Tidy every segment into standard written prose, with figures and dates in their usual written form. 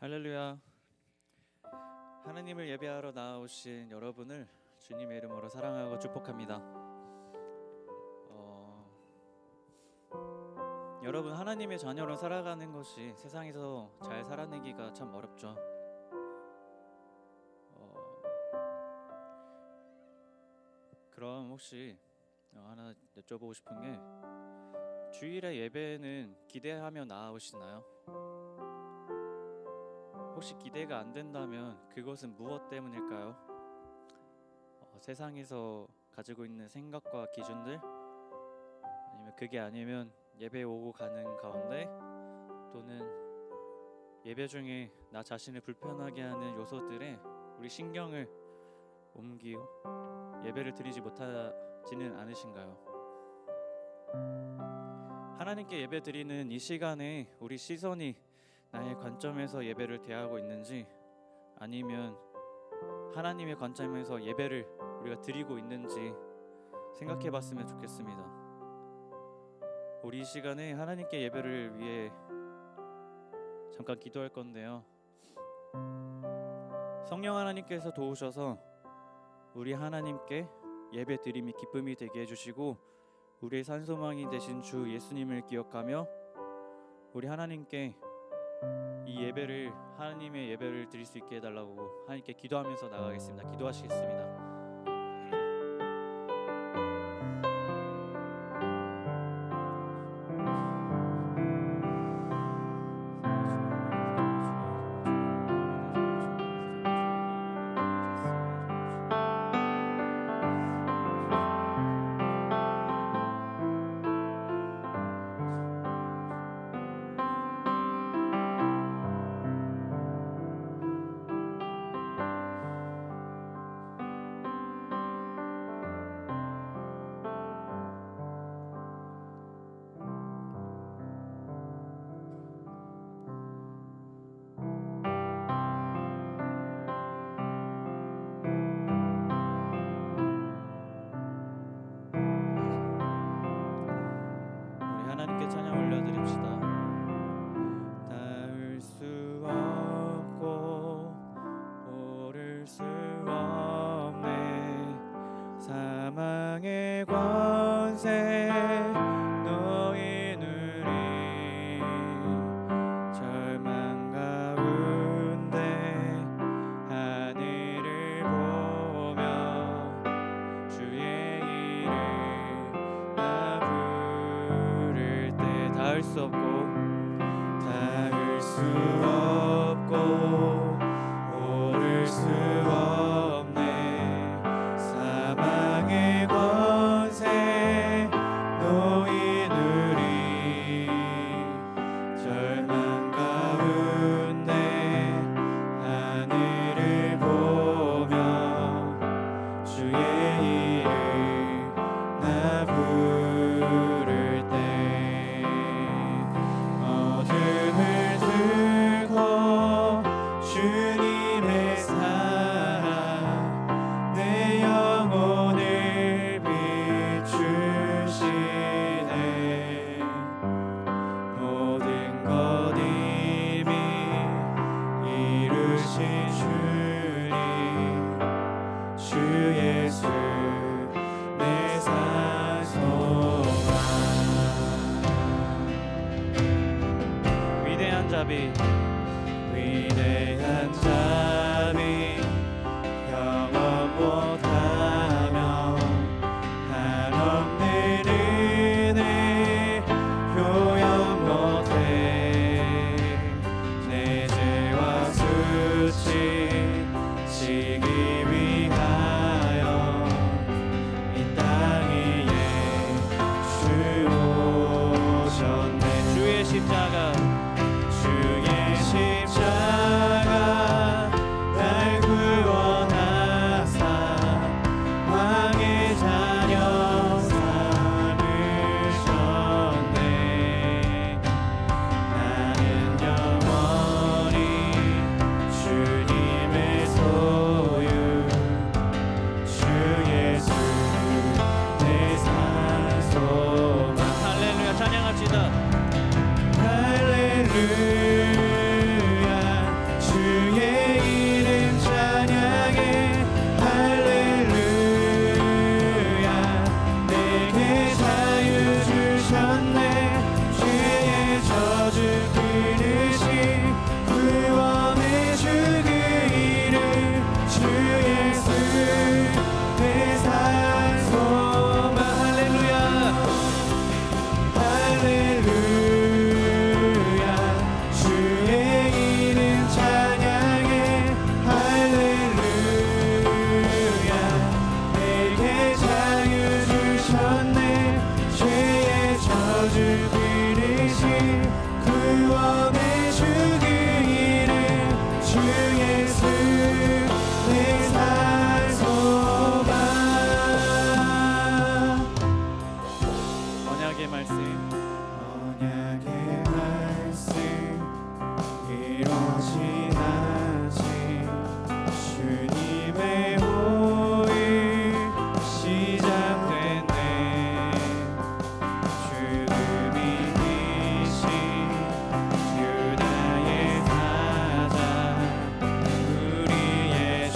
할렐루야. 하나님을 예배하러 나오신 여러분을 주님의 이름으로 사랑하고 축복합니다. 여러분, 하나님의 자녀로 살아가는 것이 세상에서 잘 살아내기가 참 어렵죠. 그럼 혹시 하나 여쭤보고 싶은 게, 주일에 예배는 기대하며 나아오시나요? 혹시 기대가 안 된다면 그것은 무엇 때문일까요? 세상에서 가지고 있는 생각과 기준들, 아니면 그게 아니면 예배 오고 가는 가운데, 또는 예배 중에 나 자신을 불편하게 하는 요소들에 우리 신경을 옮기고 예배를 드리지 못하지는 않으신가요? 하나님께 예배 드리는 이 시간에 우리 시선이 나의 관점에서 예배를 대하고 있는지, 아니면 하나님의 관점에서 예배를 우리가 드리고 있는지 생각해 봤으면 좋겠습니다. 우리 이 시간에 하나님께 예배를 위해 잠깐 기도할 건데요, 성령 하나님께서 도우셔서 우리 하나님께 예배 드림이 기쁨이 되게 해주시고, 우리의 산소망이 되신 주 예수님을 기억하며 우리 하나님께 이 예배를, 하나님의 예배를 드릴 수 있게 해달라고 하나님께 기도하면서 나가겠습니다. 기도하시겠습니다. 하나님께 찬양 올려드립시다. 닿을 수 없고 오를 수 없네, 사망의 권세 너희 누리, 절망 가운데 하늘을 보며 주의 이름 닿을 수 없고 오를 수 없네, 사망의 권세 너희 누리, 절망 가운데 하늘을 보며 주의 이름 나 부를 때, 어둠을 들고 주님의 사랑 내 영혼을 비추시네, 모든 것 이미 이루신 주님, 주 예수 내 산소망. 위대한 자비 영원 못하며 한없는 은혜 표현 못해, 내 죄와 수치 지기 위하여 이 땅 위에 주 오셨네, 주의 십자가 날 구원하사 왕의 자녀 삼으셨네, 나는 영원히 주님의 소유, 주 예수 내 산소망. 할렐루야, 찬양합시다. 할렐루야, 그리신 구원의 주 그 이름 주 예수 내 산 소망. 언약의 말씀 언약의 말씀 이루어지나지 주님의 호흡 시작됐네. 주님이 계신 유다의 사자 우리의 주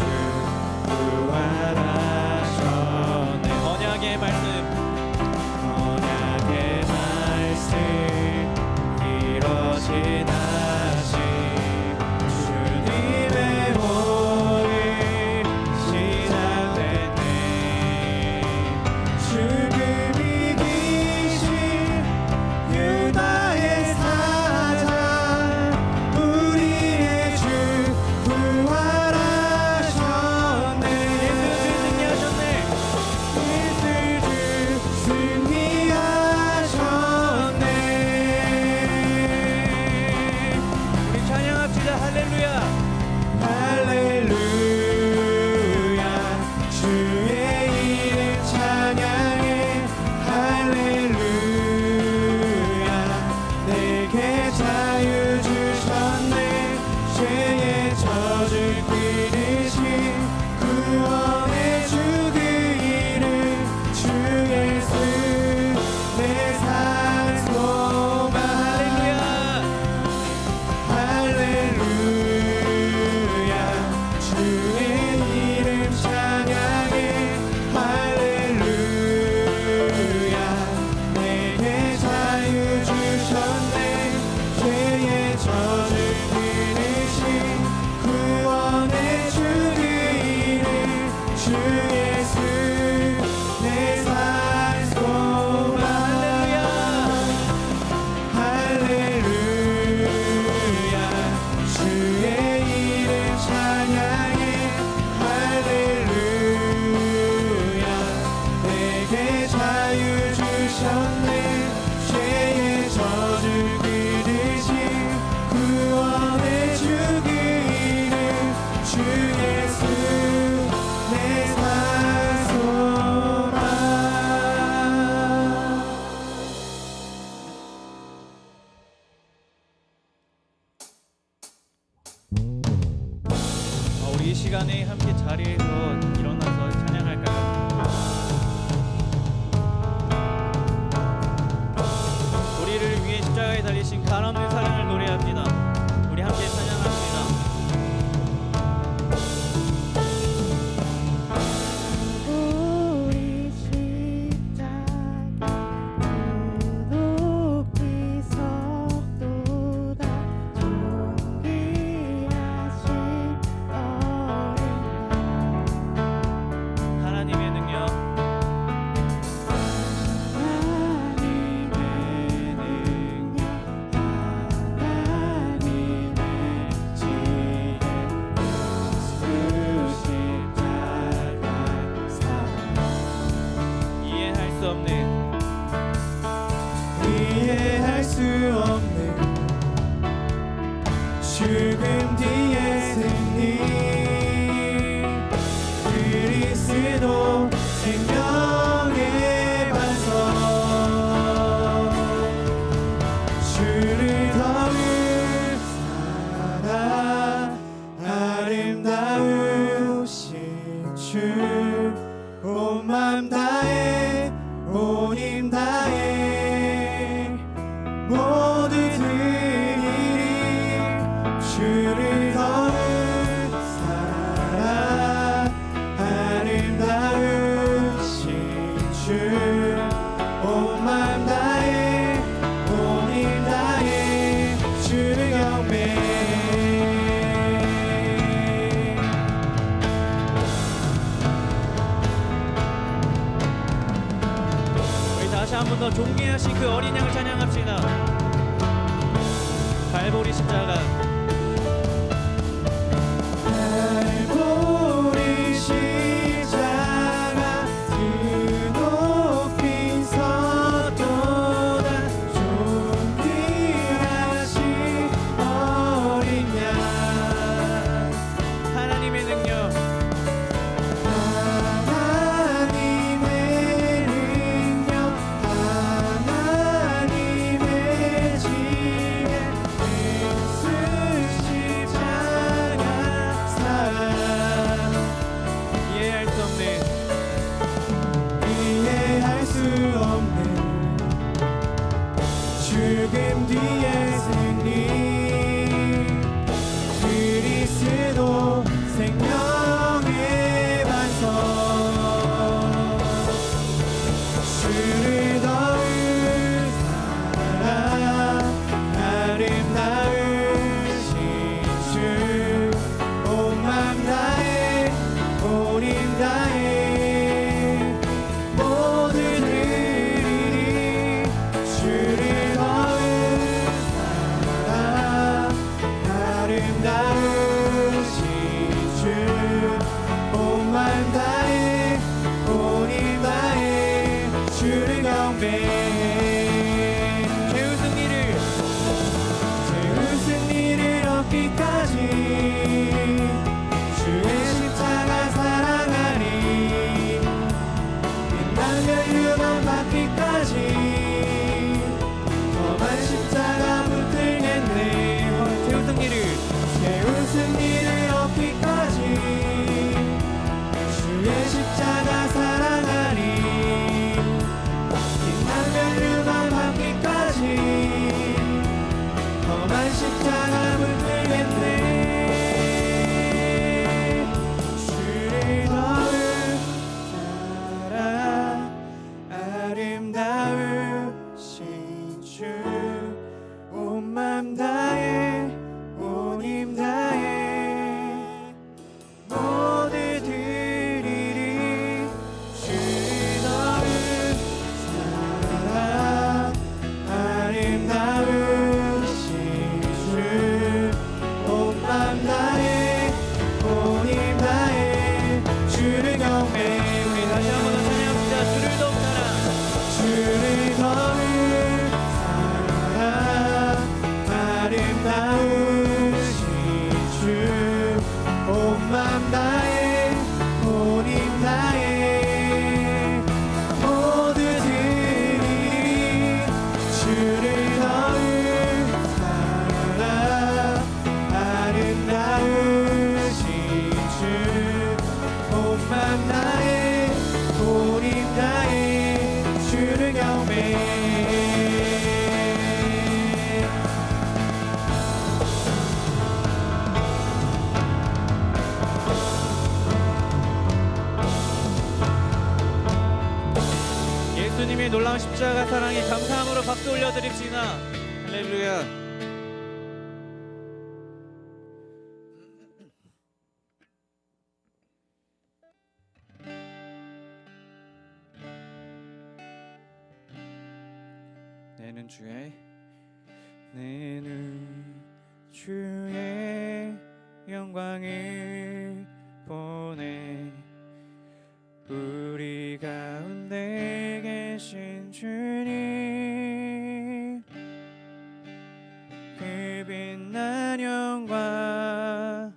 부활하셨네. 언약의 말씀 언약의 말씀 이루어지나시 주님의 호흡 시작됐네. 죽음이 이기신 유다의 사자 우리의 주 부활하셨네. 예수 승리하셨네. 우리 찬양합시다. 할렐루야. 할렐루야 주의 이름 찬양해. 할렐루야 내게 자유 주셨네. 죄의 저주 끊으신 구원의 주 그 이름 주 예수 내 산 소망. 할렐루야 주의 이름 찬양해. 할렐루야 내게 자유 주셨네. 죄의 저주 끊으신 구원의 주 그 이름 주 예수 내 산 소망. 할렐루야 주의 이름 찬양해. 할렐루야 내게 자유 주셨네. 죄의 저주 끊으신 구원의 주 그 이름 주 예수 내 산 소망. 우리 이 시간에 함께 자리에서 일어나서 찬양할까요? 우리를 위해 십자가에 달리신 가없는 사랑을 노래합니다. 우리 함께 찬양합니다. 우리 십자가 높이 섰도다. 존귀하신 어린 하나님의 능력 하나님의 능력 하나님의 지혜 예수 십자가 사랑 이해할 수 없는 이해할 수 없는 죽음 뒤의 승리 그리스도 생명의 반석 주를 더욱 사랑 아름다우신 주 온 맘 다해 온 힘 다해 모두들이 주를 더욱 사랑 아름다우신 주 온 맘 다해 온 힘 다해 주를 경배해. 다시 한 번 더 존귀하신 그 어린 양을 찬양합시다. 발보리 십자가 발보리 십자가 그 높이 섰도다. 죽음 뒤에 승리 그리스도 생명의 반석 주를 더욱 사랑 아름다우신 주 온 맘 다해 온 힘 다해 모두 드리리 주를 더욱 사랑 아름다우신 주 온 맘 다해 온 힘 다해 주를 경배해 죄우 승리를 얻기까지 주의 십자가 사랑하리 빛난 멸류관 받기까지 험한 십자가 붙들겠네 죄우 승리를 얻기까지 주의 십자가 사랑하리 빛난 멸류관 받기까지 험한 십자가 붙들겠네 주를 더욱 사랑 아름다우신 주 온 맘 다해 온 힘 다해 모두 드리리 주를 더욱 사랑 아름다우신 주 온 맘 다해 온 힘 다해 주를 경배해 우리 다시 한번 더 찬양합시다 주를 더욱 사랑 주를 더욱 사랑 아름다우신 주 온 맘 다해 온 힘 다해 모두 드리리 주를 더욱 사랑 아름다우신 주 온 맘 다해 온 힘 다해 주를 경배해 예수님의 놀라운 십자가 사랑에 감사함으로 박수 올려드립시다. 할렐루야. 내는 주의 영광을 보내 우리 가운데 계신 주님 그 빛난 영광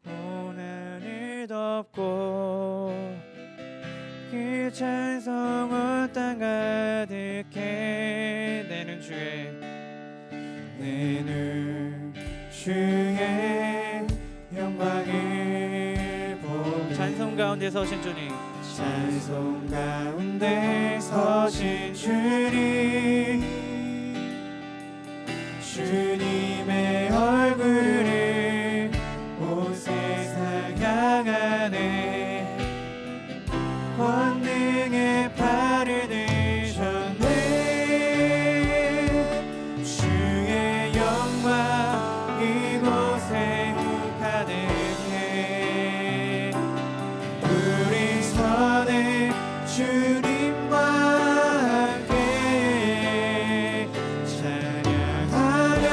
온 하늘 덮고 그 찬송 온 땅 가득해 내는 주의 영광을 보내 찬송 가운데 서신 주님 찬송 가운데 서신 주님 주님의 얼굴을 온 세상 향하네 권능의 팔을 드셨네 주의 영광 이곳에 가득해 우리 선에 주님과 함께 찬양하며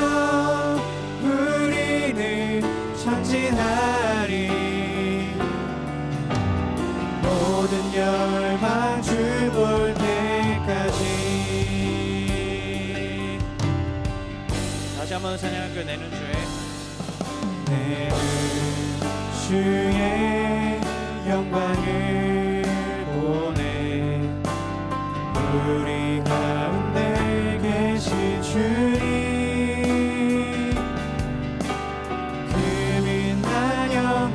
우리는 전진하리 모든 열방 주 볼 때까지 다시 한번 찬양할게요. 내는 주의 영광을 보내 우리 가운데 계신 주님 그 빛난 영광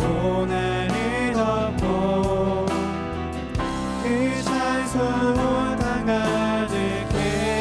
온 하늘 덮고 그 찬송 온 땅 가득해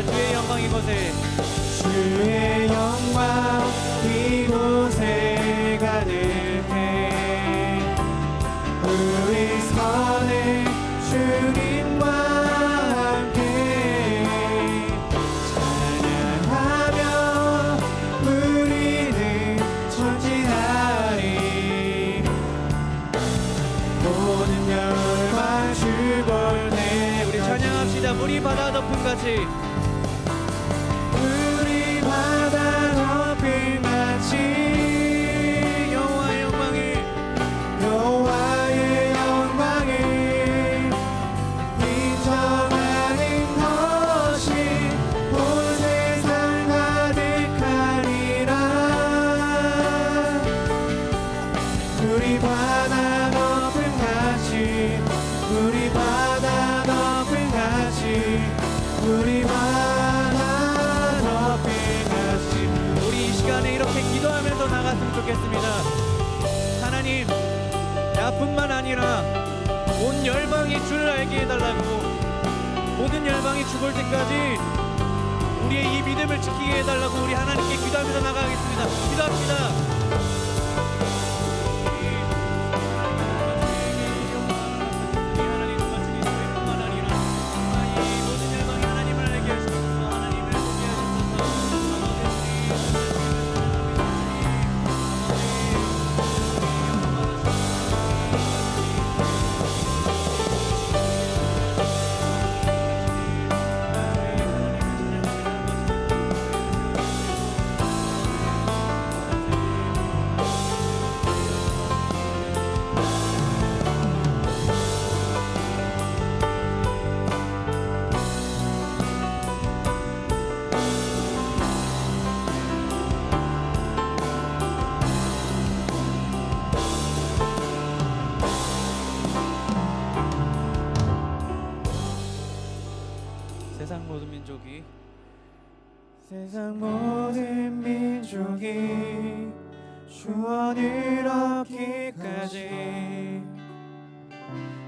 주의 영광 이곳에 주의 영광 이곳에 가득해 우리 선의 주님과 함께 찬양하며 우리는 전진하리 모든 열방 주볼 때 우리 찬양합시다. 물이 바다 덮은 같이 우리 바다 덮인 같이 여호와의 영광을 여호와의 영광을 인정하는 것이 온 세상 가득하리라 우리 바다 덮은 같이 우리 바다 덮은 같이 우리 바다 덮인 같이 우리 이 시간에 이렇게 기도하면서 나갔으면 좋겠습니다. 하나님, 나뿐만 아니라 온 열방이 주를 알게 해달라고 모든 열방이 죽을 때까지 우리의 이 믿음을 지키게 해달라고 우리 하나님께 기도하면서 나가겠습니다. 기도합시다. 세상 모든 민족이 세상 모든 민족이 주원을 얻기까지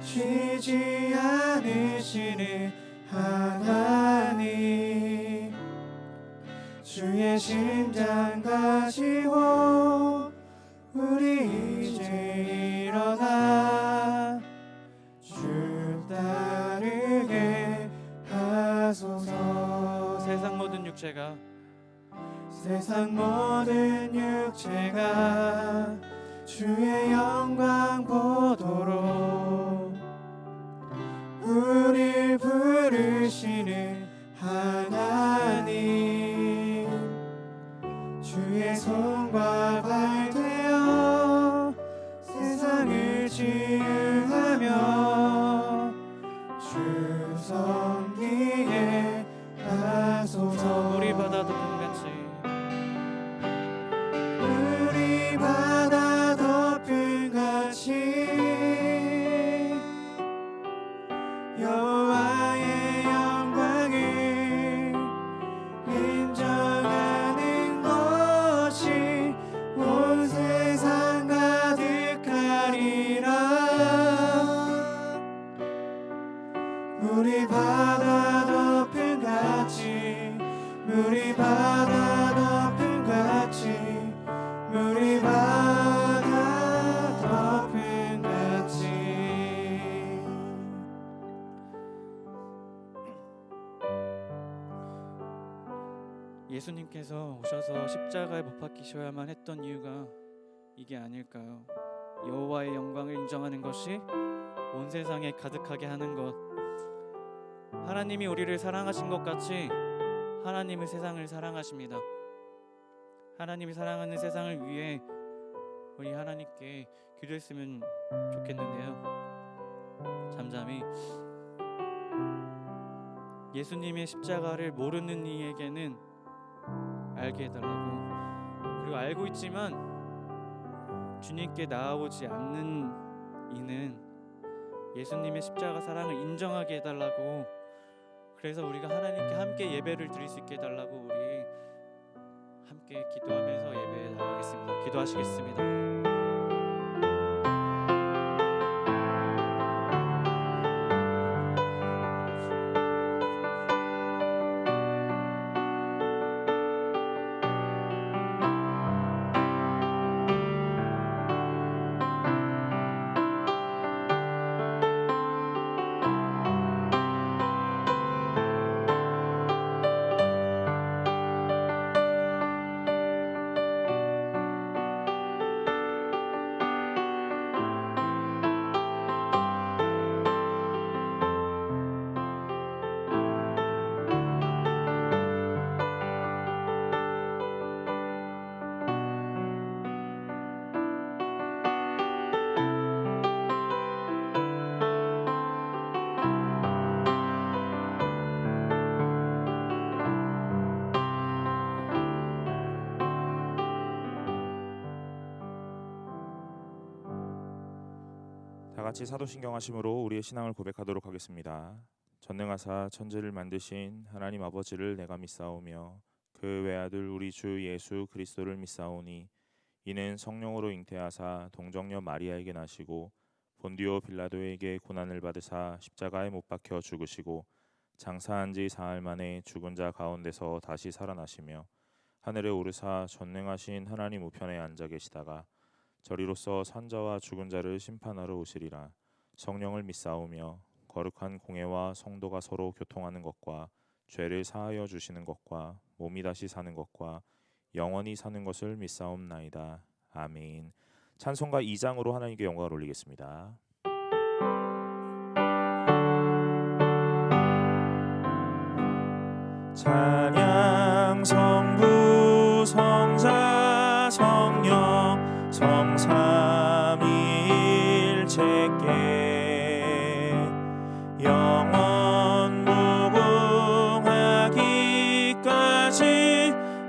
쉬지 않으시는 하나님 주의 심장 가지고 우리 이제 일어나 주 따르게 하소서 세상 모든 육체가 세상 모든 육체가 주의 영광 보도록 우릴 부르시는 하나님 주의 손과 발 되어 세상을 지으하며 주 섬기게 하소서 우리 바다 덮은 같이 우리 바다 덮은 같이 여호와의 영광을 인정하는 것이 온 세상 가득하리라 우리 바다 덮은 같이 우리 바다 덮은 같이 우리 바다 덮은 같이 예수님께서 오셔서 십자가에 못 박히셔야만 했던 이유가 이게 아닐까요? 여호와의 영광을 인정하는 것이 온 세상에 가득하게 하는 것. 하나님이 우리를 사랑하신 것 같이 하나님은 세상을 사랑하십니다. 하나님이 사랑하는 세상을 위해 우리 하나님께 기도했으면 좋겠는데요. 잠잠히 예수님의 십자가를 모르는 이에게는 알게 해달라고, 그리고 알고 있지만 주님께 나아오지 않는 이는 예수님의 십자가 사랑을 인정하게 해달라고, 그래서 우리가 하나님께 함께 예배를 드릴 수 있게 해달라고 우리 함께 기도하면서 예배에 나가겠습니다. 기도하시겠습니다. 같이 사도신경 하심으로 우리의 신앙을 고백하도록 하겠습니다. 전능하사 천지를 만드신 하나님 아버지를 내가 믿사오며 그 외아들 우리 주 예수 그리스도를 믿사오니 이는 성령으로 잉태하사 동정녀 마리아에게 나시고 본디오 빌라도에게 고난을 받으사 십자가에 못 박혀 죽으시고 장사한 지 사흘 만에 죽은 자 가운데서 다시 살아나시며 하늘에 오르사 전능하신 하나님 우편에 앉아 계시다가 저리로서 산자와 죽은 자를 심판하러 오시리라. 성령을 믿사오며 거룩한 공회와 성도가 서로 교통하는 것과 죄를 사하여 주시는 것과 몸이 다시 사는 것과 영원히 사는 것을 믿사옵나이다. 아멘. 찬송가 2장으로 하나님께 영광을 올리겠습니다. 찬양 성부 성자 성령 성삼위일체께 영원 무궁하기까지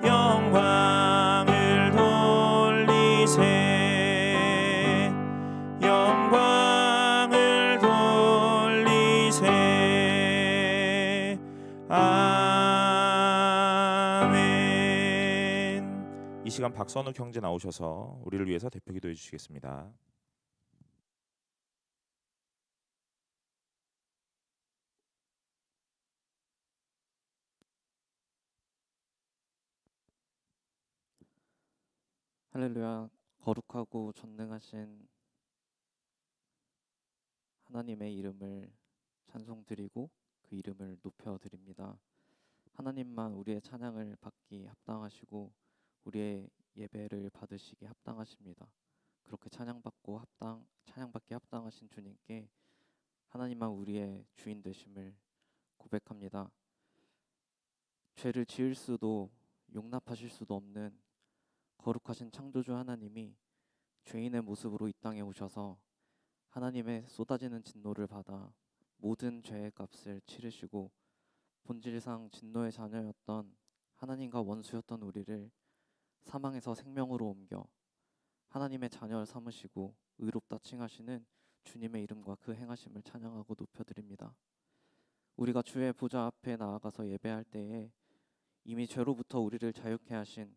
영광을 돌리세 영광을 돌리세 아멘. 이 시간 박선욱 형제 나오셔서 우리를 위해서 대표 기도해 주시겠습니다. 할렐루야. 거룩하고 전능하신 하나님의 이름을 찬송드리고 그 이름을 높여드립니다. 하나님만 우리의 찬양을 받기 합당하시고 우리의 예배를 받으시기 합당하십니다. 그렇게 찬양받기 합당하신 주님께 하나님만 우리의 주인 되심을 고백합니다. 죄를 지을 수도 용납하실 수도 없는 거룩하신 창조주 하나님이 죄인의 모습으로 이 땅에 오셔서 하나님의 쏟아지는 진노를 받아 모든 죄의 값을 치르시고 본질상 진노의 자녀였던 하나님과 원수였던 우리를 사망에서 생명으로 옮겨 하나님의 자녀를 삼으시고 의롭다 칭하시는 주님의 이름과 그 행하심을 찬양하고 높여드립니다. 우리가 주의 보좌 앞에 나아가서 예배할 때에 이미 죄로부터 우리를 자유케 하신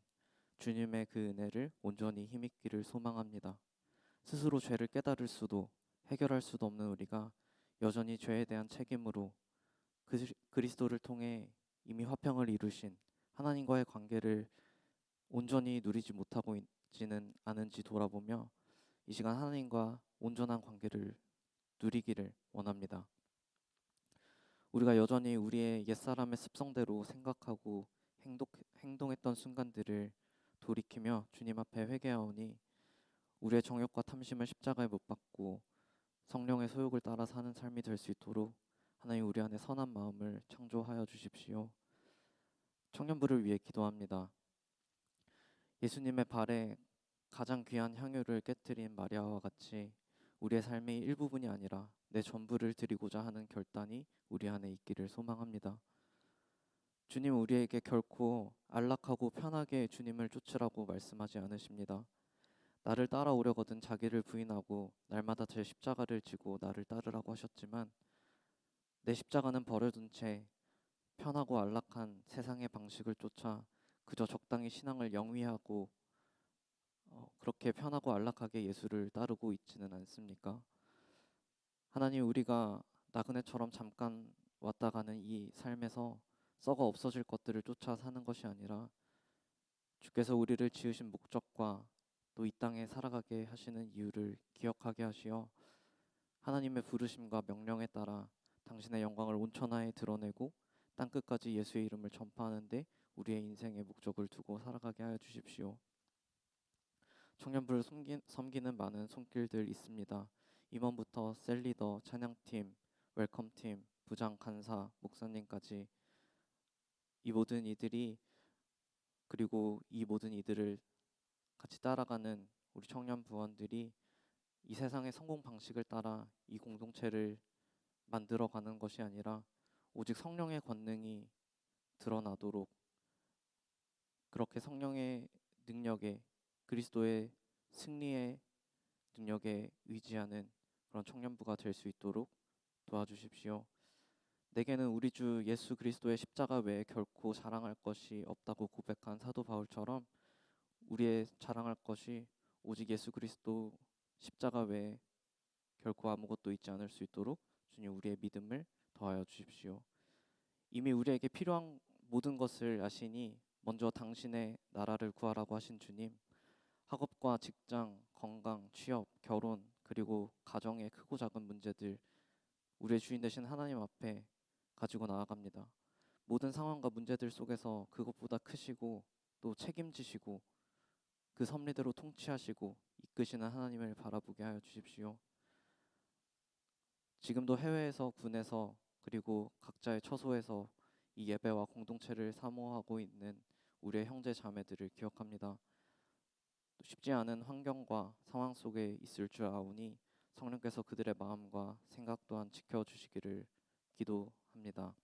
주님의 그 은혜를 온전히 힘입기를 소망합니다. 스스로 죄를 깨달을 수도 해결할 수도 없는 우리가 여전히 죄에 대한 책임으로 그리스도를 통해 이미 화평을 이루신 하나님과의 관계를 온전히 누리지 못하고 있지는 않은지 돌아보며 이 시간 하나님과 온전한 관계를 누리기를 원합니다. 우리가 여전히 우리의 옛사람의 습성대로 생각하고 행동했던 순간들을 돌이키며 주님 앞에 회개하오니 우리의 정욕과 탐심을 십자가에 못 박고 성령의 소욕을 따라 사는 삶이 될 수 있도록 하나님 우리 안에 선한 마음을 창조하여 주십시오. 청년부를 위해 기도합니다. 예수님의 발에 가장 귀한 향유를 깨뜨린 마리아와 같이 우리의 삶의 일부분이 아니라 내 전부를 드리고자 하는 결단이 우리 안에 있기를 소망합니다. 주님 우리에게 결코 안락하고 편하게 주님을 쫓으라고 말씀하지 않으십니다. 나를 따라오려거든 자기를 부인하고 날마다 제 십자가를 지고 나를 따르라고 하셨지만 내 십자가는 버려둔 채 편하고 안락한 세상의 방식을 쫓아 그저 적당히 신앙을 영위하고 그렇게 편하고 안락하게 예수를 따르고 있지는 않습니까? 하나님 우리가 나그네처럼 잠깐 왔다 가는 이 삶에서 썩어 없어질 것들을 쫓아 사는 것이 아니라 주께서 우리를 지으신 목적과 또 이 땅에 살아가게 하시는 이유를 기억하게 하시어 하나님의 부르심과 명령에 따라 당신의 영광을 온천하에 드러내고 땅끝까지 예수의 이름을 전파하는 데 우리의 인생의 목적을 두고 살아가게 하여 주십시오. 청년부를 섬기는 많은 손길들 있습니다. 임원부터 셀리더, 찬양팀, 웰컴팀, 부장, 간사, 목사님까지 이 모든 이들이 그리고 이 모든 이들을 같이 따라가는 우리 청년 부원들이 이 세상의 성공 방식을 따라 이 공동체를 만들어가는 것이 아니라 오직 성령의 권능이 드러나도록 그렇게 성령의 능력에 그리스도의 승리의 능력에 의지하는 그런 청년부가 될 수 있도록 도와주십시오. 내게는 우리 주 예수 그리스도의 십자가 외에 결코 자랑할 것이 없다고 고백한 사도 바울처럼 우리의 자랑할 것이 오직 예수 그리스도 십자가 외에 결코 아무것도 있지 않을 수 있도록 주님 우리의 믿음을 더하여 주십시오. 이미 우리에게 필요한 모든 것을 아시니 먼저 당신의 나라를 구하라고 하신 주님, 학업과 직장, 건강, 취업, 결혼, 그리고 가정의 크고 작은 문제들 우리의 주인 되신 하나님 앞에 가지고 나아갑니다. 모든 상황과 문제들 속에서 그것보다 크시고 또 책임지시고 그 섭리대로 통치하시고 이끄시는 하나님을 바라보게 하여 주십시오. 지금도 해외에서, 군에서, 그리고 각자의 처소에서 이 예배와 공동체를 사모하고 있는 우리의 형제 자매들을 기억합니다. 또 쉽지 않은 환경과 상황 속에 있을 줄 아오니 성령께서 그들의 마음과 생각 또한 지켜주시기를 기도합니다.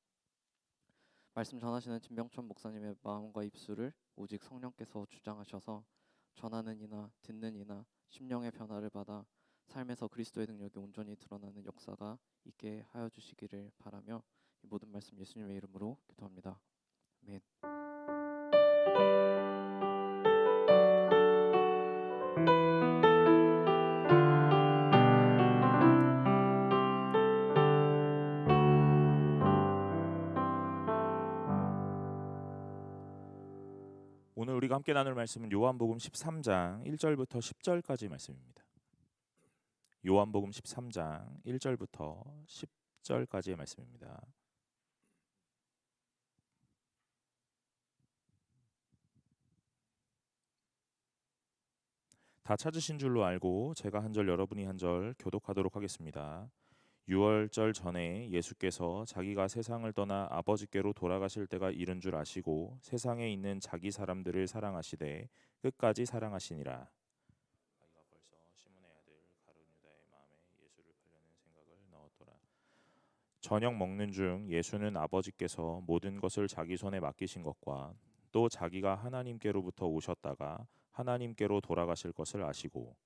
말씀 전하시는 진병천 목사님의 마음과 입술을 오직 성령께서 주장하셔서 전하는 이나 듣는 이나 심령의 변화를 받아 삶에서 그리스도의 능력이 온전히 드러나는 역사가 있게 하여 주시기를 바라며 이 모든 말씀 예수님의 이름으로 기도합니다. 아멘. 오늘 우리가 함께 나눌 말씀은 요한복음 13장 1절부터 10절까지 말씀입니다. 요한복음 13장 1절부터 10절까지의 말씀입니다. 다 찾으신 줄로 알고 제가 한 절 여러분이 한 절 교독하도록 하겠습니다. 유월절 전에 예수께서 자기가 세상을 떠나 아버지께로 돌아가실 때가 이른 줄 아시고 세상에 있는 자기 사람들을 사랑하시되 끝까지 사랑하시니라. 자기가 벌써 시몬의 아들 가룟 유다의 마음에 예수를 팔려는 생각을 넣었더라. 저녁 먹는 중 예수는 아버지께서 모든 것을 자기 손에 맡기신 것과 또 자기가 하나님께로부터 오셨다가 하나님께로 돌아가실 것을 아시고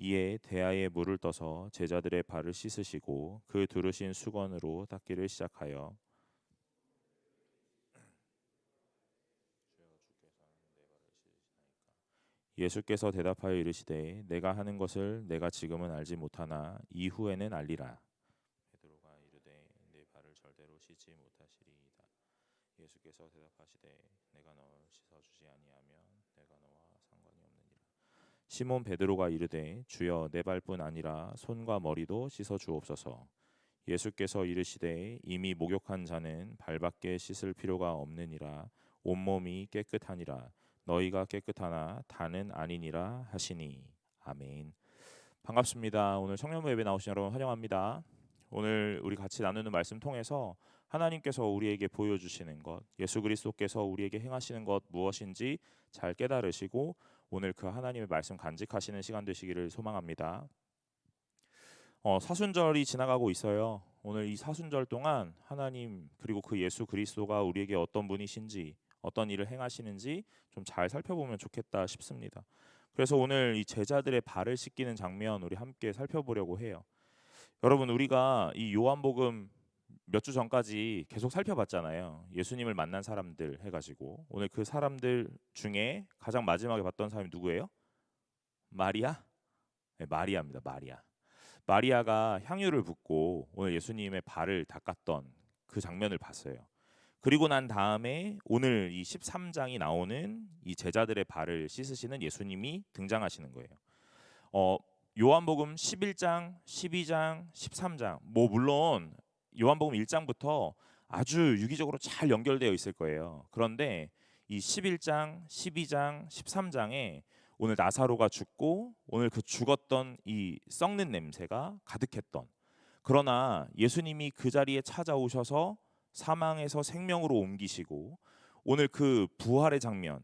이에 대야에 물을 떠서 제자들의 발을 씻으시고 그 두르신 수건으로 닦기를 시작하여 예수께서 대답하여 이르시되 내가 하는 것을 내가 지금은 알지 못하나 이후에는 알리라. 베드로가 이르되 내 발을 절대로 씻지 못하시리이다. 예수께서 대답하시되 내가 너를 씻어주지 아니하면 내가 너와 상관이 없느니라. 시몬 베드로가 이르되 주여 내 발뿐 아니라 손과 머리도 씻어 주옵소서. 예수께서 이르시되 이미 목욕한 자는 발밖에 씻을 필요가 없느니라. 온몸이 깨끗하니라. 너희가 깨끗하나 다는 아니니라 하시니. 아멘. 반갑습니다. 오늘 청년부 예배 나오신 여러분 환영합니다. 오늘 우리 같이 나누는 말씀 통해서 하나님께서 우리에게 보여주시는 것, 예수 그리스도께서 우리에게 행하시는 것 무엇인지 잘 깨달으시고 오늘 그 하나님의 말씀 간직하시는 시간 되시기를 소망합니다. 사순절이 지나가고 있어요. 오늘 이 사순절 동안 하나님 그리고 그 예수 그리스도가 우리에게 어떤 분이신지 어떤 일을 행하시는지 좀 잘 살펴보면 좋겠다 싶습니다. 그래서 오늘 이 제자들의 발을 씻기는 장면 우리 함께 살펴보려고 해요. 여러분 우리가 이 요한복음 몇 주 전까지 계속 살펴봤잖아요. 예수님을 만난 사람들 해가지고 오늘 그 사람들 중에 가장 마지막에 봤던 사람이 누구예요? 마리아? 네, 마리아입니다. 마리아가 향유를 붓고 오늘 예수님의 발을 닦았던 그 장면을 봤어요. 그리고 난 다음에 오늘 이 13장이 나오는 이 제자들의 발을 씻으시는 예수님이 등장하시는 거예요. 요한복음 11장, 12장, 13장 물론 요한복음 1장부터 아주 유기적으로 잘 연결되어 있을 거예요. 그런데 이 11장, 12장, 13장에 오늘 나사로가 죽고 오늘 그 죽었던 이 썩는 냄새가 가득했던, 그러나 예수님이 그 자리에 찾아오셔서 사망에서 생명으로 옮기시고 오늘 그 부활의 장면,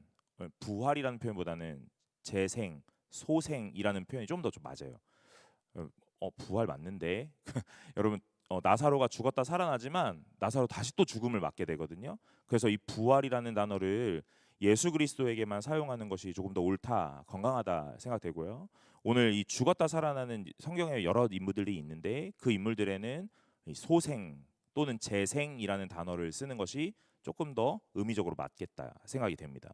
부활이라는 표현보다는 재생, 소생이라는 표현이 좀 더 좀 맞아요. 부활 맞는데 여러분 나사로가 죽었다 살아나지만 나사로 다시 또 죽음을 맞게 되거든요. 그래서 이 부활이라는 단어를 예수 그리스도에게만 사용하는 것이 조금 더 옳다, 건강하다 생각되고요. 오늘 이 죽었다 살아나는 성경에 여러 인물들이 있는데 그 인물들에는 이 소생 또는 재생이라는 단어를 쓰는 것이 조금 더 의미적으로 맞겠다 생각이 됩니다.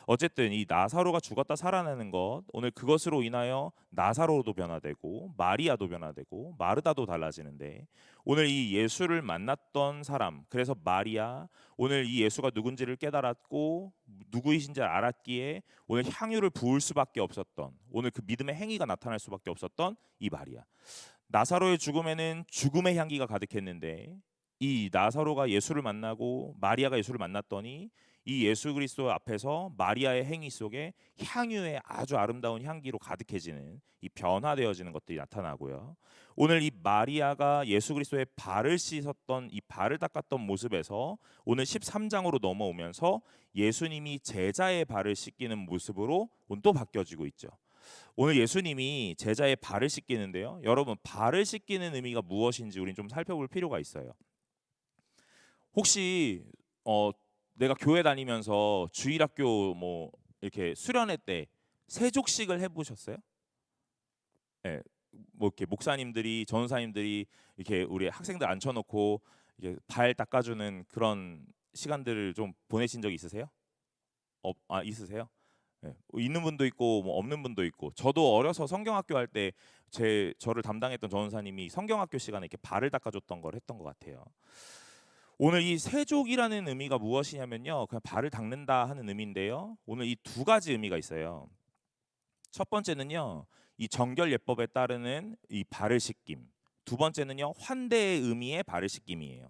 어쨌든 이 나사로가 죽었다 살아나는 것, 오늘 그것으로 인하여 나사로도 변화되고 마리아도 변화되고 마르다도 달라지는데, 오늘 이 예수를 만났던 사람, 그래서 마리아, 오늘 이 예수가 누군지를 깨달았고 누구이신지 알았기에 오늘 향유를 부을 수밖에 없었던, 오늘 그 믿음의 행위가 나타날 수밖에 없었던 이 마리아. 나사로의 죽음에는 죽음의 향기가 가득했는데 이 나사로가 예수를 만나고 마리아가 예수를 만났더니 이 예수 그리스도 앞에서 마리아의 행위 속에 향유의 아주 아름다운 향기로 가득해지는, 이 변화되어지는 것들이 나타나고요. 오늘 이 마리아가 예수 그리스도의 발을 씻었던, 이 발을 닦았던 모습에서 오늘 13장으로 넘어오면서 예수님이 제자의 발을 씻기는 모습으로 오늘 또 바뀌어지고 있죠. 오늘 예수님이 제자의 발을 씻기는데요. 여러분, 발을 씻기는 의미가 무엇인지 우린 좀 살펴볼 필요가 있어요. 혹시 내가 교회 다니면서 주일학교 뭐 이렇게 수련회 때 세족식을 해보셨어요? 네, 뭐 이렇게 목사님들이, 전사님들이 이렇게 우리 학생들 앉혀놓고 이게 발 닦아주는 그런 시간들을 좀 보내신 적 있으세요? 있으세요? 네, 있는 분도 있고 뭐 없는 분도 있고. 저도 어려서 성경학교 할 때 저를 담당했던 전사님이 성경학교 시간에 이렇게 발을 닦아줬던 걸 했던 것 같아요. 오늘 이 세족이라는 의미가 무엇이냐면요, 그냥 발을 닦는다 하는 의미인데요. 오늘 이 두 가지 의미가 있어요. 첫 번째는요, 이 정결 예법에 따르는 이 발을 씻김. 두 번째는요, 환대의 의미의 발을 씻김이에요.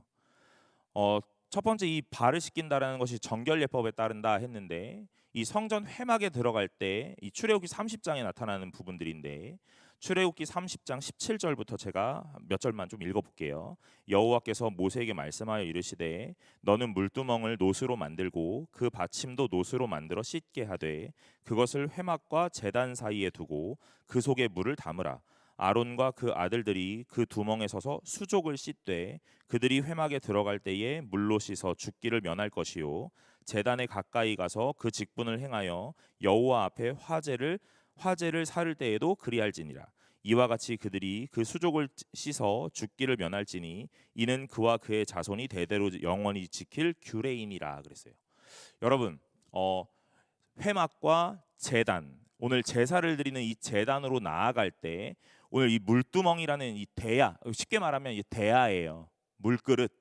첫 번째 이 발을 씻긴다라는 것이 정결 예법에 따른다 했는데, 이 성전 회막에 들어갈 때 이 출애굽기 30장에 나타나는 부분들인데, 출애굽기 30장 17절부터 제가 몇 절만 좀 읽어볼게요. 여호와께서 모세에게 말씀하여 이르시되 너는 물두멍을 노스로 만들고 그 받침도 노스로 만들어 씻게 하되 그것을 회막과 제단 사이에 두고 그 속에 물을 담으라. 아론과 그 아들들이 그 두멍에 서서 수족을 씻되 그들이 회막에 들어갈 때에 물로 씻어 죽기를 면할 것이요 제단에 가까이 가서 그 직분을 행하여 여호와 앞에 화제를 사를 때에도 그리할지니라. 이와 같이 그들이 그 수족을 씻어 죽기를 면할지니 이는 그와 그의 자손이 대대로 영원히 지킬 규례이니라 그랬어요. 여러분, 회막과 제단, 오늘 제사를 드리는 이 제단으로 나아갈 때 오늘 이 물두멍이라는 이 대야, 쉽게 말하면 이 대야예요. 물그릇.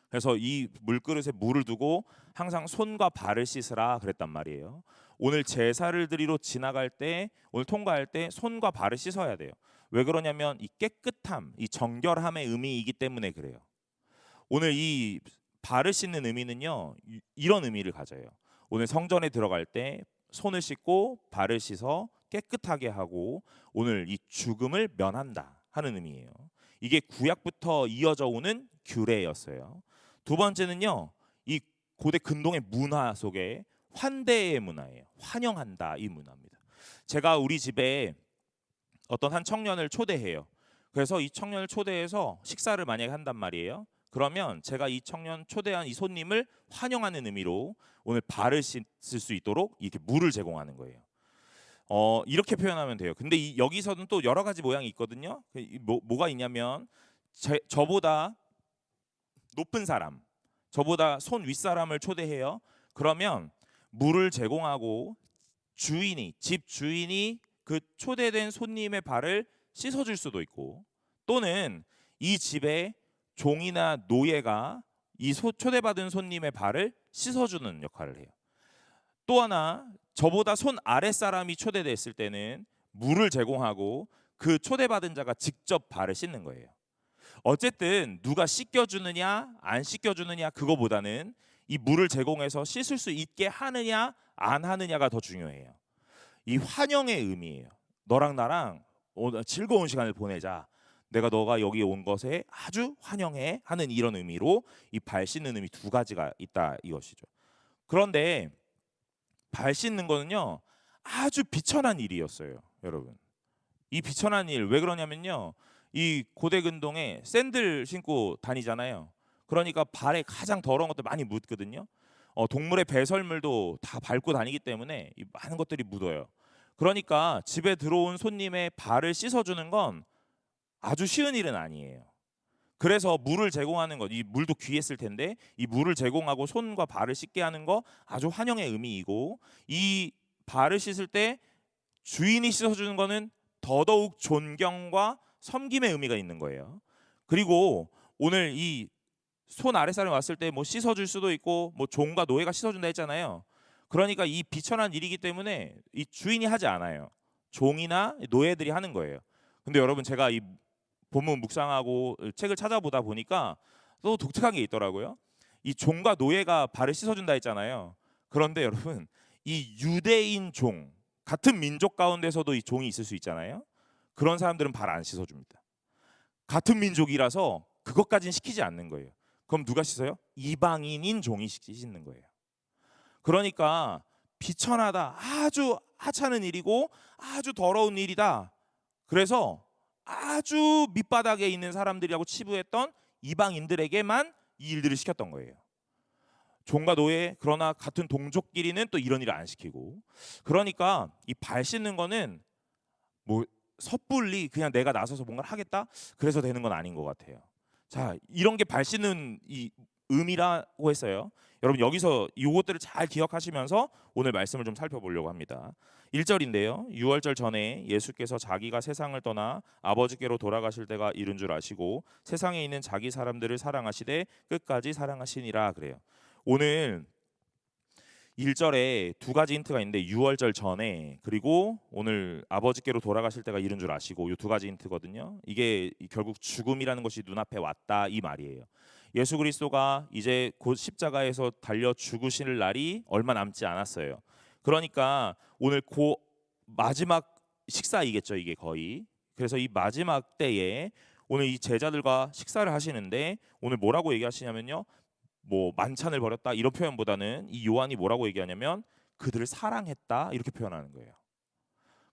그래서 이 물그릇에 물을 두고 항상 손과 발을 씻으라 그랬단 말이에요. 오늘 제사를 드리러 지나갈 때, 오늘 통과할 때 손과 발을 씻어야 돼요. 왜 그러냐면 이 깨끗함, 이 정결함의 의미이기 때문에 그래요. 오늘 이 발을 씻는 의미는요, 이런 의미를 가져요. 오늘 성전에 들어갈 때 손을 씻고 발을 씻어 깨끗하게 하고 오늘 이 죽음을 면한다 하는 의미예요. 이게 구약부터 이어져 오는 규례였어요. 두 번째는요, 이 고대 근동의 문화 속에 환대의 문화예요. 환영한다, 이 문화입니다. 제가 우리 집에 어떤 한 청년을 초대해요. 그래서 이 청년을 초대해서 식사를 만약에 한단 말이에요. 그러면 제가 이 청년 초대한 이 손님을 환영하는 의미로 오늘 발을 씻을 수 있도록 이렇게 물을 제공하는 거예요. 이렇게 표현하면 돼요. 근데 여기서는 또 여러 가지 모양이 있거든요. 뭐가 있냐면 저보다 높은 사람, 저보다 손 윗사람을 초대해요. 그러면 물을 제공하고 집 주인이 그 초대된 손님의 발을 씻어줄 수도 있고, 또는 이 집에 종이나 노예가 이 초대받은 손님의 발을 씻어주는 역할을 해요. 또 하나, 저보다 손 아랫사람이 초대됐을 때는 물을 제공하고 그 초대받은 자가 직접 발을 씻는 거예요. 어쨌든 누가 씻겨주느냐 안 씻겨주느냐 그거보다는 이 물을 제공해서 씻을 수 있게 하느냐 안 하느냐가 더 중요해요. 이 환영의 의미예요. 너랑 나랑 오늘 즐거운 시간을 보내자. 너가 여기 온 것에 아주 환영해 하는 이런 의미로 이 발 씻는 의미 두 가지가 있다 이것이죠. 그런데 발 씻는 거는요, 아주 비천한 일이었어요, 여러분. 이 비천한 일 왜 그러냐면요, 이 고대 근동에 샌들 신고 다니잖아요. 그러니까 발에 가장 더러운 것들 많이 묻거든요. 동물의 배설물도 다 밟고 다니기 때문에 이 많은 것들이 묻어요. 그러니까 집에 들어온 손님의 발을 씻어주는 건 아주 쉬운 일은 아니에요. 그래서 물을 제공하는 것, 이 물도 귀했을 텐데 이 물을 제공하고 손과 발을 씻게 하는 거 아주 환영의 의미이고, 이 발을 씻을 때 주인이 씻어주는 거는 더더욱 존경과 섬김의 의미가 있는 거예요. 그리고 오늘 이 손 아랫사람이 왔을 때 뭐 씻어줄 수도 있고 뭐 종과 노예가 씻어준다 했잖아요. 그러니까 이 비천한 일이기 때문에 이 주인이 하지 않아요. 종이나 노예들이 하는 거예요. 근데 여러분, 제가 이 본문 묵상하고 책을 찾아보다 보니까 또 독특한 게 있더라고요. 이 종과 노예가 발을 씻어준다 했잖아요. 그런데 여러분, 이 유대인 종, 같은 민족 가운데서도 이 종이 있을 수 있잖아요. 그런 사람들은 발 안 씻어줍니다. 같은 민족이라서 그것까지는 시키지 않는 거예요. 그럼 누가 씻어요? 이방인인 종이 씻는 거예요. 그러니까 비천하다, 아주 하찮은 일이고 아주 더러운 일이다. 그래서 아주 밑바닥에 있는 사람들이라고 치부했던 이방인들에게만 이 일들을 시켰던 거예요. 종과 노예, 그러나 같은 동족끼리는 또 이런 일을 안 시키고. 그러니까 이 발 씻는 거는 뭐 섣불리 그냥 내가 나서서 뭔가를 하겠다, 그래서 되는 건 아닌 것 같아요. 자, 이런 게 발 씻는 이 의미라고 했어요. 여러분, 여기서 이것들을 잘 기억하시면서 오늘 말씀을 좀 살펴보려고 합니다. 1절인데요. 유월절 전에 예수께서 자기가 세상을 떠나 아버지께로 돌아가실 때가 이른 줄 아시고 세상에 있는 자기 사람들을 사랑하시되 끝까지 사랑하시니라 그래요. 오늘 1절에 두 가지 힌트가 있는데, 유월절 전에 그리고 오늘 아버지께로 돌아가실 때가 이른 줄 아시고, 이 두 가지 힌트거든요. 이게 결국 죽음이라는 것이 눈앞에 왔다 이 말이에요. 예수 그리스도가 이제 곧 십자가에서 달려 죽으실 날이 얼마 남지 않았어요. 그러니까 오늘 그 마지막 식사이겠죠, 이게 거의. 그래서 이 마지막 때에 오늘 이 제자들과 식사를 하시는데, 오늘 뭐라고 얘기하시냐면요, 뭐 만찬을 벌였다 이런 표현보다는 이 요한이 뭐라고 얘기하냐면 그들을 사랑했다 이렇게 표현하는 거예요.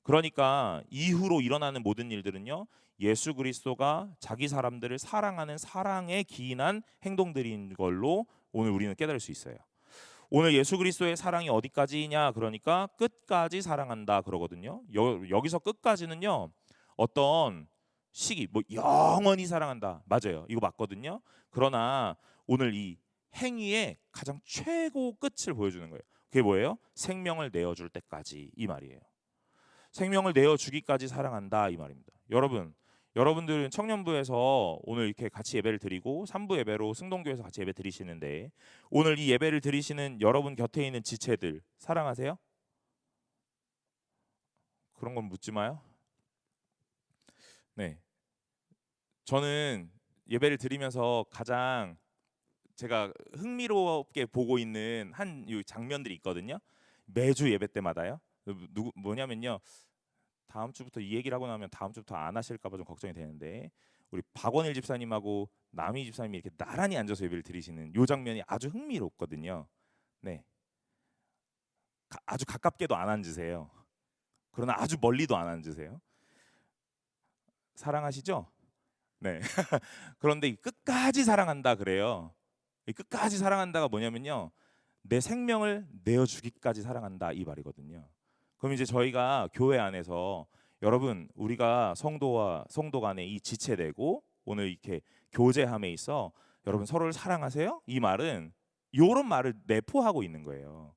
그러니까 이후로 일어나는 모든 일들은요, 예수 그리스도가 자기 사람들을 사랑하는 사랑에 기인한 행동들인 걸로 오늘 우리는 깨달을 수 있어요. 오늘 예수 그리스도의 사랑이 어디까지냐, 그러니까 끝까지 사랑한다 그러거든요. 여기서 끝까지는요, 어떤 시기, 뭐 영원히 사랑한다, 맞아요, 이거 맞거든요. 그러나 오늘 이 행위의 가장 최고 끝을 보여주는 거예요. 그게 뭐예요? 생명을 내어줄 때까지 이 말이에요. 생명을 내어주기까지 사랑한다 이 말입니다. 여러분들은 청년부에서 오늘 이렇게 같이 예배를 드리고 3부 예배로 승동교회에서 같이 예배 드리시는데, 오늘 이 예배를 드리시는 여러분 곁에 있는 지체들 사랑하세요? 그런 건 묻지 마요. 네, 저는 예배를 드리면서 가장 제가 흥미롭게 보고 있는 한 장면들이 있거든요. 매주 예배 때마다요. 뭐냐면요, 다음 주부터 이 얘기를 하고 나면 다음 주부터 안 하실까봐 좀 걱정이 되는데, 우리 박원일 집사님하고 남희 집사님이 이렇게 나란히 앉아서 예배를 드리시는 요 장면이 아주 흥미롭거든요. 네, 아주 가깝게도 안 앉으세요. 그러나 아주 멀리도 안 앉으세요. 사랑하시죠? 네. 그런데 끝까지 사랑한다 그래요. 이 끝까지 사랑한다가 뭐냐면요, 내 생명을 내어주기까지 사랑한다 이 말이거든요. 그럼 이제 저희가 교회 안에서 여러분, 우리가 성도와 성도 간에 이 지체되고 오늘 이렇게 교제함에 있어 여러분 서로를 사랑하세요? 이 말은 이런 말을 내포하고 있는 거예요.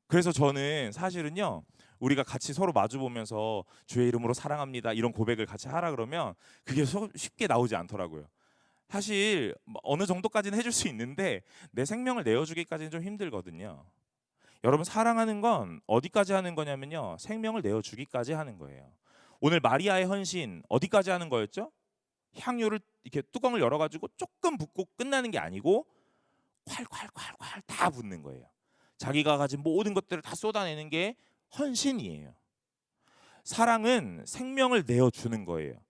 그래서 저는 사실은요, 우리가 같이 서로 마주 보면서 주의 이름으로 사랑합니다 이런 고백을 같이 하라 그러면 그게 쉽게 나오지 않더라고요. 사실 어느 정도까지는 해줄 수 있는데 내 생명을 내어주기까지는 좀 힘들거든요. 여러분, 사랑하는 건 어디까지 하는 거냐면요, 생명을 내어주기까지 하는 거예요. 오늘 마리아의 헌신 어디까지 하는 거였죠? 향유를 이렇게 뚜껑을 열어가지고 조금 붓고 끝나는 게 아니고 콸콸콸콸 다 붓는 거예요. 자기가 가진 모든 것들을 다 쏟아내는 게 헌신이에요. 사랑은 생명을 내어주는 거예요.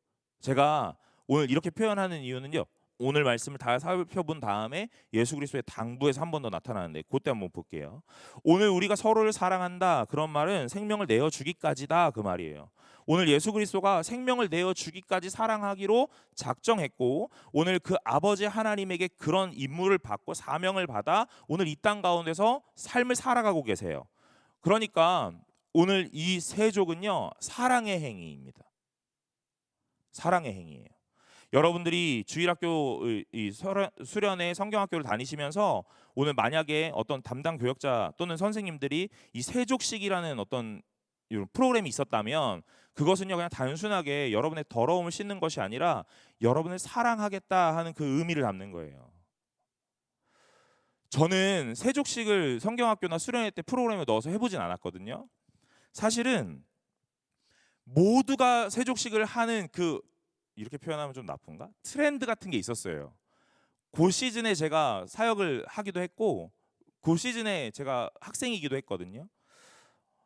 제가 오늘 이렇게 표현하는 이유는요, 오늘 말씀을 다 살펴본 다음에 예수 그리스도의 당부에서 한 번 더 나타나는데 그때 한번 볼게요. 오늘 우리가 서로를 사랑한다 그런 말은 생명을 내어 주기까지다 그 말이에요. 오늘 예수 그리스도가 생명을 내어 주기까지 사랑하기로 작정했고 오늘 그 아버지 하나님에게 그런 임무를 받고 사명을 받아 오늘 이 땅 가운데서 삶을 살아가고 계세요. 그러니까 오늘 이 세족은요 사랑의 행위입니다. 사랑의 행위예요. 여러분들이 주일학교 수련회 성경학교를 다니시면서 오늘 만약에 어떤 담당 교역자 또는 선생님들이 이 세족식이라는 어떤 이런 프로그램이 있었다면 그것은요 그냥 단순하게 여러분의 더러움을 씻는 것이 아니라 여러분을 사랑하겠다 하는 그 의미를 담는 거예요. 저는 세족식을 성경학교나 수련회 때 프로그램에 넣어서 해보진 않았거든요. 사실은 모두가 세족식을 하는 그 이렇게 표현하면 좀 나쁜가? 트렌드 같은 게 있었어요. 그 시즌에 제가 사역을 하기도 했고 그 시즌에 제가 학생이기도 했거든요.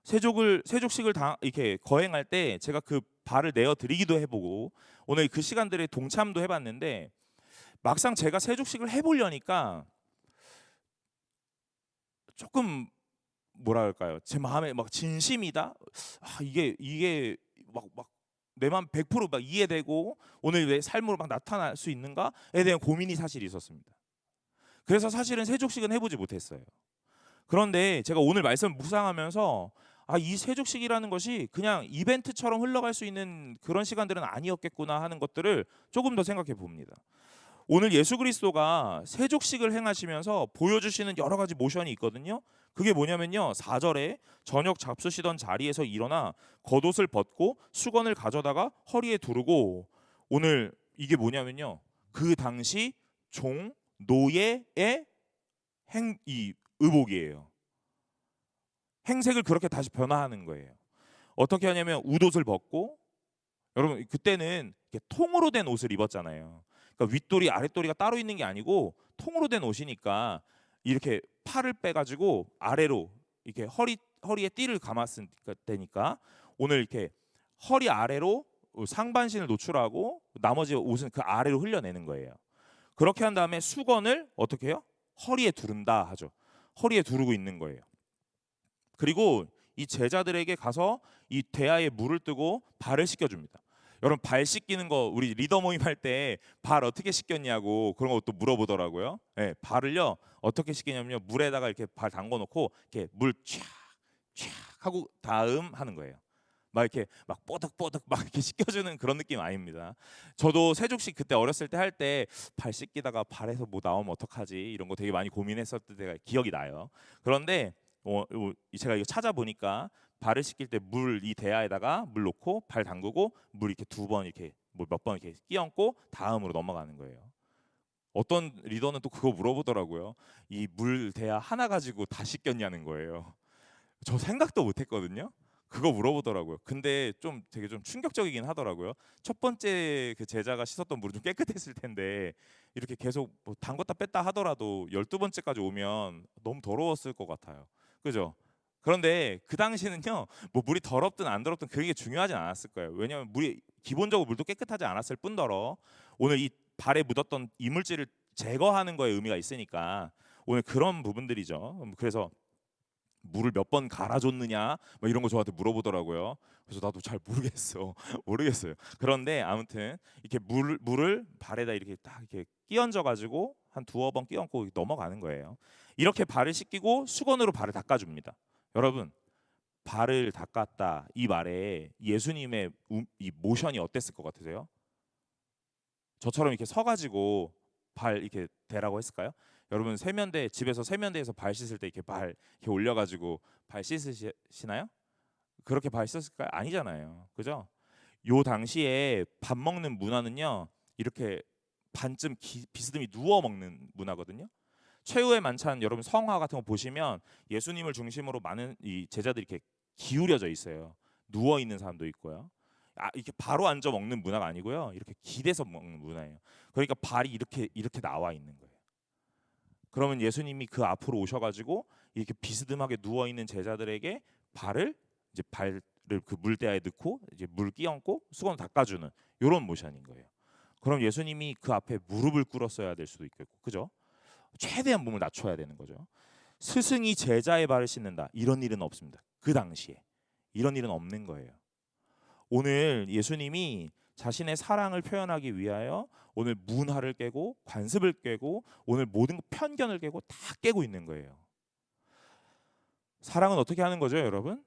세족식을 다 이렇게 거행할 때 제가 그 발을 내어 드리기도 해보고 오늘 그 시간들에 동참도 해봤는데 막상 제가 세족식을 해보려니까 조금 뭐랄까요? 제 마음에 막 진심이다. 이게 막 내 마음 100% 이해되고 오늘 왜 삶으로 막 나타날 수 있는가에 대한 고민이 사실 있었습니다. 그래서 사실은 세족식은 해보지 못했어요. 그런데 제가 오늘 말씀을 묵상하면서 이 세족식이라는 것이 그냥 이벤트처럼 흘러갈 수 있는 그런 시간들은 아니었겠구나 하는 것들을 조금 더 생각해 봅니다. 오늘 예수 그리스도가 세족식을 행하시면서 보여주시는 여러 가지 모션이 있거든요. 그게 뭐냐면요 4절에 저녁 잡수시던 자리에서 일어나 겉옷을 벗고 수건을 가져다가 허리에 두르고 오늘 이게 뭐냐면요 그 당시 종 노예의 이 의복이에요. 행색을 그렇게 다시 변화하는 거예요. 어떻게 하냐면 웃옷을 벗고 여러분 그때는 이렇게 통으로 된 옷을 입었잖아요. 그러니까 윗도리 아랫도리가 따로 있는 게 아니고 통으로 된 옷이니까 이렇게 팔을 빼가지고 아래로 이렇게 허리에 띠를 감았을 때니까 오늘 이렇게 허리 아래로 상반신을 노출하고 나머지 옷은 그 아래로 흘려내는 거예요. 그렇게 한 다음에 수건을 어떻게 해요? 허리에 두른다 하죠. 허리에 두르고 있는 거예요. 그리고 이 제자들에게 가서 이 대야에 물을 뜨고 발을 씻겨줍니다. 여러분 발 씻기는 거 우리 리더 모임 할 때 발 어떻게 씻겼냐고 그런 것도 물어보더라고요. 네, 발을요 어떻게 씻기냐면요 물에다가 이렇게 발 담궈 놓고 이렇게 물 쫙 하고 다음 하는 거예요. 막 이렇게 막 뽀득뽀득 막 이렇게 씻겨주는 그런 느낌 아닙니다. 저도 세족식 그때 어렸을 때 할 때 발 씻기다가 발에서 뭐 나오면 어떡하지 이런 거 되게 많이 고민했었던 때가 기억이 나요. 그런데 제가 이거 찾아보니까 발을 씻길 때 이 대야에다가 물 넣고 발 담그고 물 이렇게 2번 이렇게 뭐 몇 번 이렇게 끼얹고 다음으로 넘어가는 거예요. 어떤 리더는 또 그거 물어보더라고요. 이 물 대야 하나 가지고 다 씻겼냐는 거예요. 저 생각도 못했거든요. 그거 물어보더라고요. 근데 되게 좀 충격적이긴 하더라고요. 첫 번째 그 제자가 씻었던 물은 좀 깨끗했을 텐데 이렇게 계속 뭐 담궜다 뺐다 하더라도 12번째까지 오면 너무 더러웠을 것 같아요. 그죠? 그런데 그 당시는요 뭐 물이 더럽든 안 더럽든 그게 중요하진 않았을 거예요. 왜냐하면 물이 기본적으로 물도 깨끗하지 않았을 뿐더러 오늘 이 발에 묻었던 이물질을 제거하는 거에 의미가 있으니까 오늘 그런 부분들이죠. 그래서 물을 몇 번 갈아줬느냐 뭐 이런 거 저한테 물어보더라고요. 그래서 나도 잘 모르겠어요. 그런데 아무튼 이렇게 물을 발에다 이렇게 딱 이렇게 끼얹어 가지고 한 2번 끼얹고 넘어가는 거예요. 이렇게 발을 씻기고 수건으로 발을 닦아줍니다. 여러분 발을 닦았다 이 말에 예수님의 이 모션이 어땠을 것 같으세요? 저처럼 이렇게 서가지고 발 이렇게 대라고 했을까요? 여러분 집에서 세면대에서 발 씻을 때 이렇게 발 이렇게 올려가지고 발 씻으시나요? 그렇게 발 씻었을까요? 아니잖아요, 그죠? 요 당시에 밥 먹는 문화는요 이렇게 반쯤 비스듬히 누워 먹는 문화거든요. 최후의 만찬 여러분 성화 같은 거 보시면 예수님을 중심으로 많은 이 제자들이 이렇게 기울여져 있어요. 누워 있는 사람도 있고요. 이렇게 바로 앉아 먹는 문화가 아니고요. 이렇게 기대서 먹는 문화예요. 그러니까 발이 이렇게 나와 있는 거예요. 그러면 예수님이 그 앞으로 오셔가지고 이렇게 비스듬하게 누워 있는 제자들에게 발을 그 물대야에 넣고 이제 물 끼얹고 수건 닦아주는 이런 모션인 거예요. 그럼 예수님이 그 앞에 무릎을 꿇었어야 될 수도 있겠고, 그죠? 최대한 몸을 낮춰야 되는 거죠. 스승이 제자의 발을 씻는다, 이런 일은 없습니다. 그 당시에 이런 일은 없는 거예요. 오늘 예수님이 자신의 사랑을 표현하기 위하여 오늘 문화를 깨고 관습을 깨고 오늘 모든 편견을 깨고 다 깨고 있는 거예요. 사랑은 어떻게 하는 거죠, 여러분?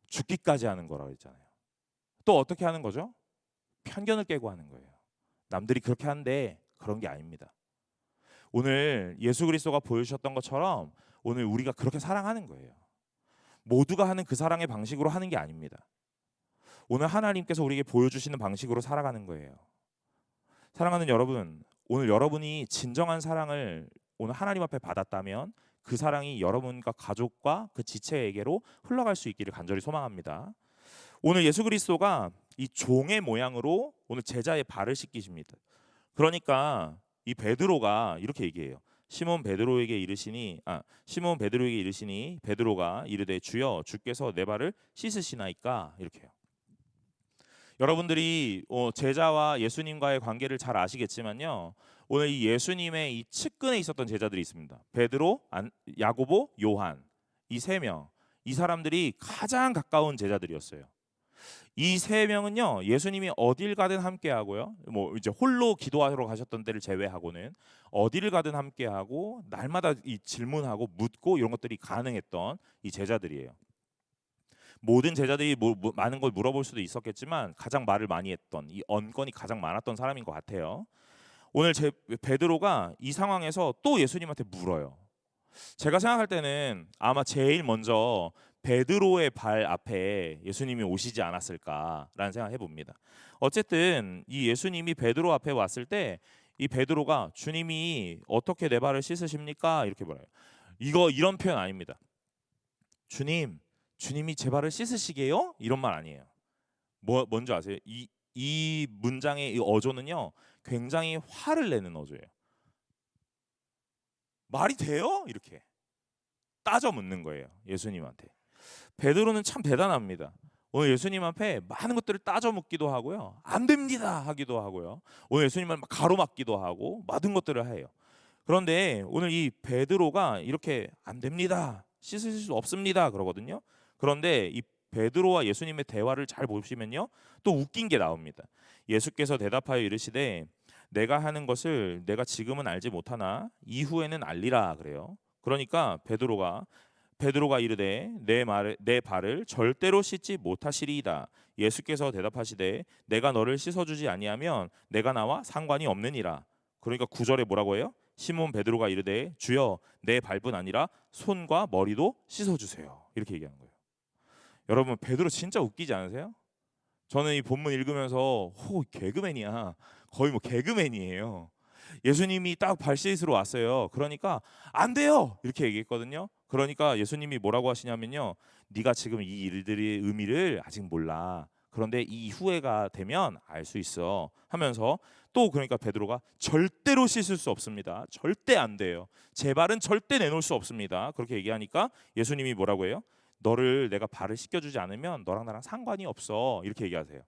죽기까지 하는 거라고 했잖아요. 또 어떻게 하는 거죠? 편견을 깨고 하는 거예요. 남들이 그렇게 하는데 그런 게 아닙니다. 오늘 예수 그리스도가 보여주셨던 것처럼 오늘 우리가 그렇게 사랑하는 거예요. 모두가 하는 그 사랑의 방식으로 하는 게 아닙니다. 오늘 하나님께서 우리에게 보여주시는 방식으로 살아가는 거예요. 사랑하는 여러분, 오늘 여러분이 진정한 사랑을 오늘 하나님 앞에 받았다면 그 사랑이 여러분과 가족과 그 지체에게로 흘러갈 수 있기를 간절히 소망합니다. 오늘 예수 그리스도가 이 종의 모양으로 오늘 제자의 발을 씻기십니다. 그러니까 이 베드로가 이렇게 얘기해요. 시몬 베드로에게 이르시니 베드로가 이르되 주여 주께서 내 발을 씻으시나이까, 이렇게요. 여러분들이 제자와 예수님과의 관계를 잘 아시겠지만요, 오늘 이 예수님의 이 측근에 있었던 제자들이 있습니다. 베드로, 야고보, 요한, 이 세 명, 이 사람들이 가장 가까운 제자들이었어요. 이 세 명은요, 예수님이 어딜 가든 함께하고요, 뭐 이제 홀로 기도하러 가셨던 때를 제외하고는 어디를 가든 함께하고 날마다 이 질문하고 묻고 이런 것들이 가능했던 이 제자들이에요. 모든 제자들이 많은 걸 물어볼 수도 있었겠지만 가장 말을 많이 했던, 이 언권이 가장 많았던 사람인 것 같아요. 오늘 베드로가 이 상황에서 또 예수님한테 물어요. 제가 생각할 때는 아마 제일 먼저 베드로의 발 앞에 예수님이 오시지 않았을까라는 생각을 해봅니다. 어쨌든 이 예수님이 베드로 앞에 왔을 때 이 베드로가 주님이 어떻게 내 발을 씻으십니까? 이렇게 물어요. 이런 표현 아닙니다. 주님이 제 발을 씻으시게요? 이런 말 아니에요. 뭔지 아세요? 이 문장의 이 어조는요, 굉장히 화를 내는 어조예요. 말이 돼요? 이렇게 따져 묻는 거예요, 예수님한테. 베드로는 참 대단합니다. 오늘 예수님 앞에 많은 것들을 따져 묻기도 하고요, 안 됩니다 하기도 하고요, 오늘 예수님을 막 가로막기도 하고 모든 것들을 해요. 그런데 오늘 이 베드로가 이렇게 안 됩니다, 씻으실 수 없습니다 그러거든요. 그런데 이 베드로와 예수님의 대화를 잘 보시면요, 또 웃긴 게 나옵니다. 예수께서 대답하여 이르시되 내가 하는 것을 내가 지금은 알지 못하나 이후에는 알리라, 그래요. 그러니까 베드로가 이르되 내 발을 절대로 씻지 못하시리이다. 예수께서 대답하시되 내가 너를 씻어주지 아니하면 내가 나와 상관이 없느니라. 그러니까 9절에 뭐라고 해요? 시몬 베드로가 이르되 주여 내 발뿐 아니라 손과 머리도 씻어주세요, 이렇게 얘기하는 거예요. 여러분, 베드로 진짜 웃기지 않으세요? 저는 이 본문 읽으면서 개그맨이야, 거의 뭐 개그맨이에요. 예수님이 딱 발 씻으러 왔어요. 그러니까 안 돼요 이렇게 얘기했거든요. 그러니까 예수님이 뭐라고 하시냐면요, 네가 지금 이 일들의 의미를 아직 몰라. 그런데 이 후회가 되면 알 수 있어 하면서 또 그러니까 베드로가 절대로 씻을 수 없습니다. 절대 안 돼요. 제 발은 절대 내놓을 수 없습니다. 그렇게 얘기하니까 예수님이 뭐라고 해요? 너를 내가 발을 씻겨주지 않으면 너랑 나랑 상관이 없어, 이렇게 얘기하세요.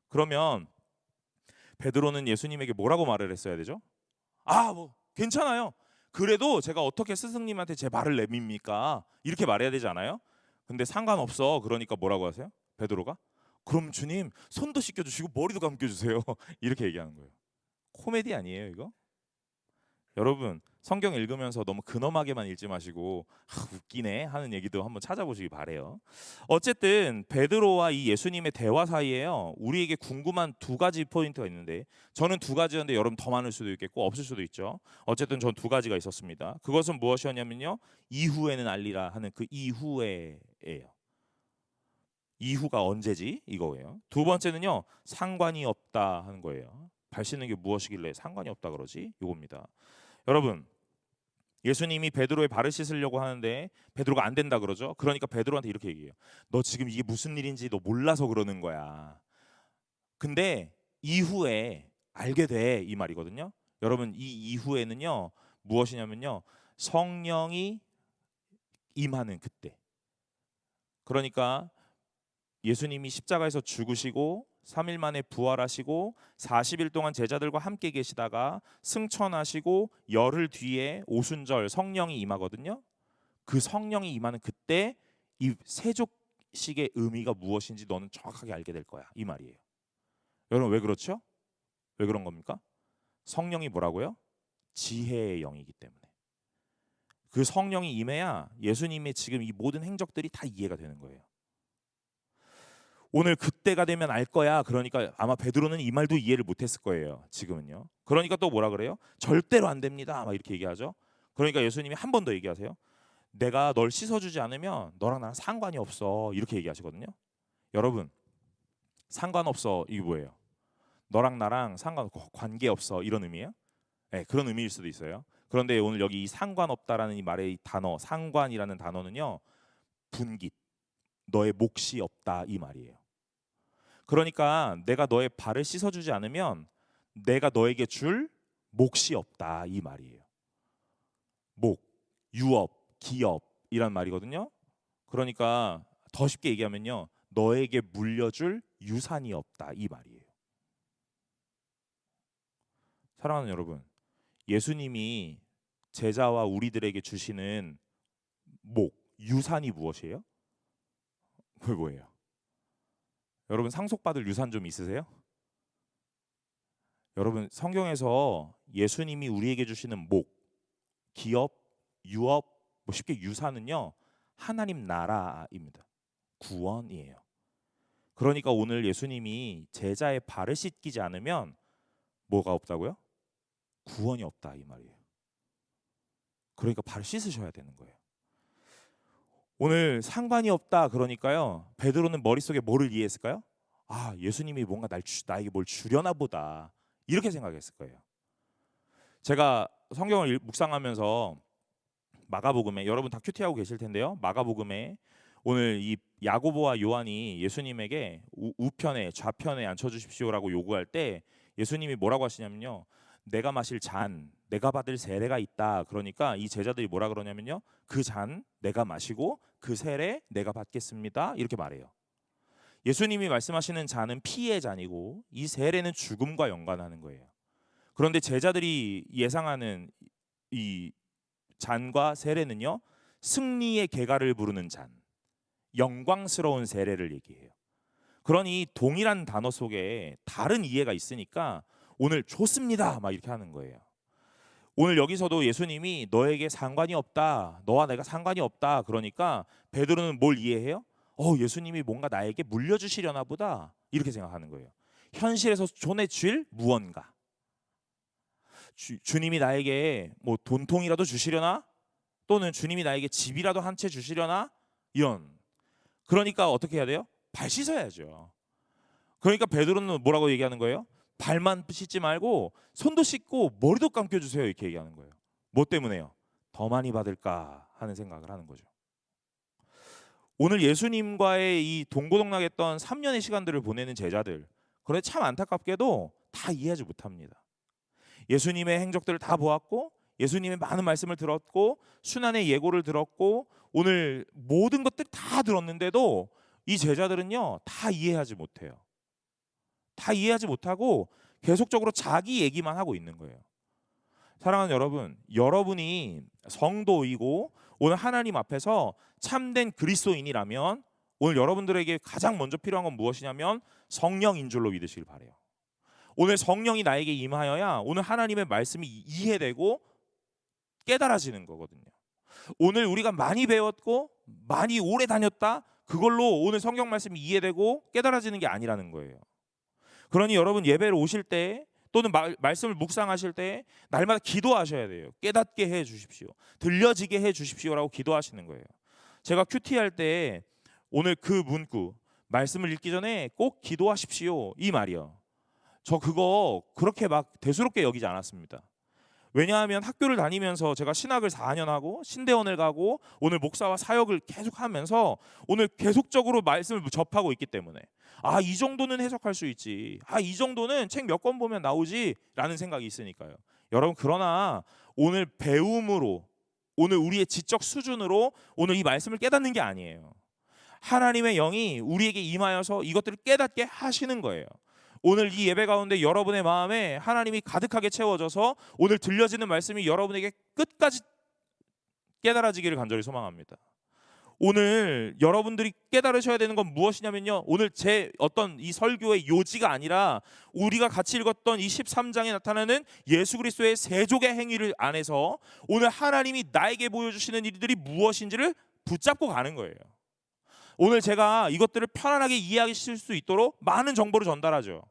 그러면 베드로는 예수님에게 뭐라고 말을 했어야 되죠? 뭐 괜찮아요. 그래도 제가 어떻게 스승님한테 제 발을 내밉니까? 이렇게 말해야 되지 않아요? 근데 상관없어. 그러니까 뭐라고 하세요? 베드로가 그럼 주님 손도 씻겨주시고 머리도 감겨주세요. 이렇게 얘기하는 거예요. 코미디 아니에요 이거? 여러분, 성경 읽으면서 너무 근엄하게만 읽지 마시고 웃기네 하는 얘기도 한번 찾아보시기 바래요. 어쨌든 베드로와 이 예수님의 대화 사이에요, 우리에게 궁금한 두 가지 포인트가 있는데, 저는 두 가지였는데 여러분 더 많을 수도 있겠고 없을 수도 있죠. 어쨌든 전 두 가지가 있었습니다. 그것은 무엇이었냐면요, 이후에는 알리라 하는 그 이후에예요. 이후가 언제지? 이거예요. 두 번째는요, 상관이 없다 하는 거예요. 발 씻는 게 무엇이길래 상관이 없다 그러지? 이겁니다. 여러분, 예수님이 베드로의 발을 씻으려고 하는데 베드로가 안 된다 그러죠. 그러니까 베드로한테 이렇게 얘기해요. 너 지금 이게 무슨 일인지 너 몰라서 그러는 거야. 근데 이후에 알게 돼, 이 말이거든요. 여러분, 이 이후에는요 무엇이냐면요, 성령이 임하는 그때. 그러니까 예수님이 십자가에서 죽으시고 3일 만에 부활하시고 40일 동안 제자들과 함께 계시다가 승천하시고 열흘 뒤에 오순절 성령이 임하거든요. 그 성령이 임하는 그때 이 세족식의 의미가 무엇인지 너는 정확하게 알게 될 거야, 이 말이에요. 여러분 왜 그렇죠? 왜 그런 겁니까? 성령이 뭐라고요? 지혜의 영이기 때문에. 그 성령이 임해야 예수님의 지금 이 모든 행적들이 다 이해가 되는 거예요. 오늘 그때가 되면 알 거야. 그러니까 아마 베드로는 이 말도 이해를 못했을 거예요. 지금은요. 그러니까 또 뭐라 그래요? 절대로 안 됩니다. 막 이렇게 얘기하죠. 그러니까 예수님이 한 번 더 얘기하세요. 내가 널 씻어주지 않으면 너랑 나랑 상관이 없어. 이렇게 얘기하시거든요. 여러분 상관없어 이게 뭐예요? 너랑 나랑 관계없어 이런 의미예요? 네, 그런 의미일 수도 있어요. 그런데 오늘 여기 이 상관없다라는 이 말의 이 단어 상관이라는 단어는요. 분깃 너의 몫이 없다 이 말이에요. 그러니까 내가 너의 발을 씻어주지 않으면 내가 너에게 줄 몫이 없다 이 말이에요. 목, 유업, 기업이란 말이거든요. 그러니까 더 쉽게 얘기하면요. 너에게 물려줄 유산이 없다 이 말이에요. 사랑하는 여러분, 예수님이 제자와 우리들에게 주시는 목, 유산이 무엇이에요? 그게 뭐예요? 여러분 상속받을 유산 좀 있으세요? 여러분 성경에서 예수님이 우리에게 주시는 목, 기업, 유업, 뭐 쉽게 유산은요 하나님 나라입니다. 구원이에요. 그러니까 오늘 예수님이 제자의 발을 씻기지 않으면 뭐가 없다고요? 구원이 없다 이 말이에요. 그러니까 발을 씻으셔야 되는 거예요. 오늘 상관이 없다 그러니까요. 베드로는 머릿속에 뭐를 이해했을까요? 아 예수님이 뭔가 나에게 뭘 주려나 보다 이렇게 생각했을 거예요. 제가 성경을 묵상하면서 마가복음에 여러분 다 큐티하고 계실 텐데요. 마가복음에 오늘 이 야고보와 요한이 예수님에게 우편에 좌편에 앉혀주십시오라고 요구할 때 예수님이 뭐라고 하시냐면요. 내가 마실 잔, 내가 받을 세례가 있다. 그러니까 이 제자들이 뭐라 그러냐면요. 그 잔 내가 마시고 그 세례 내가 받겠습니다. 이렇게 말해요. 예수님이 말씀하시는 잔은 피의 잔이고 이 세례는 죽음과 연관하는 거예요. 그런데 제자들이 예상하는 이 잔과 세례는요. 승리의 계가를 부르는 잔, 영광스러운 세례를 얘기해요. 그러니 동일한 단어 속에 다른 이해가 있으니까 오늘 좋습니다 막 이렇게 하는 거예요. 오늘 여기서도 예수님이 너에게 상관이 없다, 너와 내가 상관이 없다 그러니까 베드로는 뭘 이해해요? 예수님이 뭔가 나에게 물려주시려나 보다 이렇게 생각하는 거예요. 현실에서 전해질 무언가, 주님이 나에게 뭐 돈통이라도 주시려나, 또는 주님이 나에게 집이라도 한 채 주시려나, 이런. 그러니까 어떻게 해야 돼요? 발 씻어야죠. 그러니까 베드로는 뭐라고 얘기하는 거예요? 발만 씻지 말고 손도 씻고 머리도 감겨주세요 이렇게 얘기하는 거예요. 뭐 때문에요? 더 많이 받을까 하는 생각을 하는 거죠. 오늘 예수님과의 이 동고동락했던 3년의 시간들을 보내는 제자들, 그런데 참 안타깝게도 다 이해하지 못합니다. 예수님의 행적들을 다 보았고 예수님의 많은 말씀을 들었고 순환의 예고를 들었고 오늘 모든 것들 다 들었는데도 이 제자들은요 다 이해하지 못해요. 다 이해하지 못하고 계속적으로 자기 얘기만 하고 있는 거예요. 사랑하는 여러분, 여러분이 성도이고 오늘 하나님 앞에서 참된 그리스도인이라면 오늘 여러분들에게 가장 먼저 필요한 건 무엇이냐면 성령인 줄로 믿으시길 바라요. 오늘 성령이 나에게 임하여야 오늘 하나님의 말씀이 이해되고 깨달아지는 거거든요. 오늘 우리가 많이 배웠고 많이 오래 다녔다 그걸로 오늘 성경 말씀이 이해되고 깨달아지는 게 아니라는 거예요. 그러니 여러분 예배를 오실 때 또는 말씀을 묵상하실 때 날마다 기도하셔야 돼요. 깨닫게 해 주십시오. 들려지게 해 주십시오라고 기도하시는 거예요. 제가 큐티할 때 오늘 그 문구 말씀을 읽기 전에 꼭 기도하십시오 이 말이요. 저 그거 그렇게 막 대수롭게 여기지 않았습니다. 왜냐하면 학교를 다니면서 제가 신학을 4년 하고 신대원을 가고 오늘 목사와 사역을 계속 하면서 오늘 계속적으로 말씀을 접하고 있기 때문에 이 정도는 해석할 수 있지, 이 정도는 책 몇 권 보면 나오지 라는 생각이 있으니까요. 여러분 그러나 오늘 배움으로 오늘 우리의 지적 수준으로 오늘 이 말씀을 깨닫는 게 아니에요. 하나님의 영이 우리에게 임하여서 이것들을 깨닫게 하시는 거예요. 오늘 이 예배 가운데 여러분의 마음에 하나님이 가득하게 채워져서 오늘 들려지는 말씀이 여러분에게 끝까지 깨달아지기를 간절히 소망합니다. 오늘 여러분들이 깨달으셔야 되는 건 무엇이냐면요, 오늘 제 어떤 이 설교의 요지가 아니라 우리가 같이 읽었던 이 13장에 나타나는 예수 그리스도의 세족의 행위를 안에서 오늘 하나님이 나에게 보여주시는 일들이 무엇인지를 붙잡고 가는 거예요. 오늘 제가 이것들을 편안하게 이해하실 수 있도록 많은 정보를 전달하죠.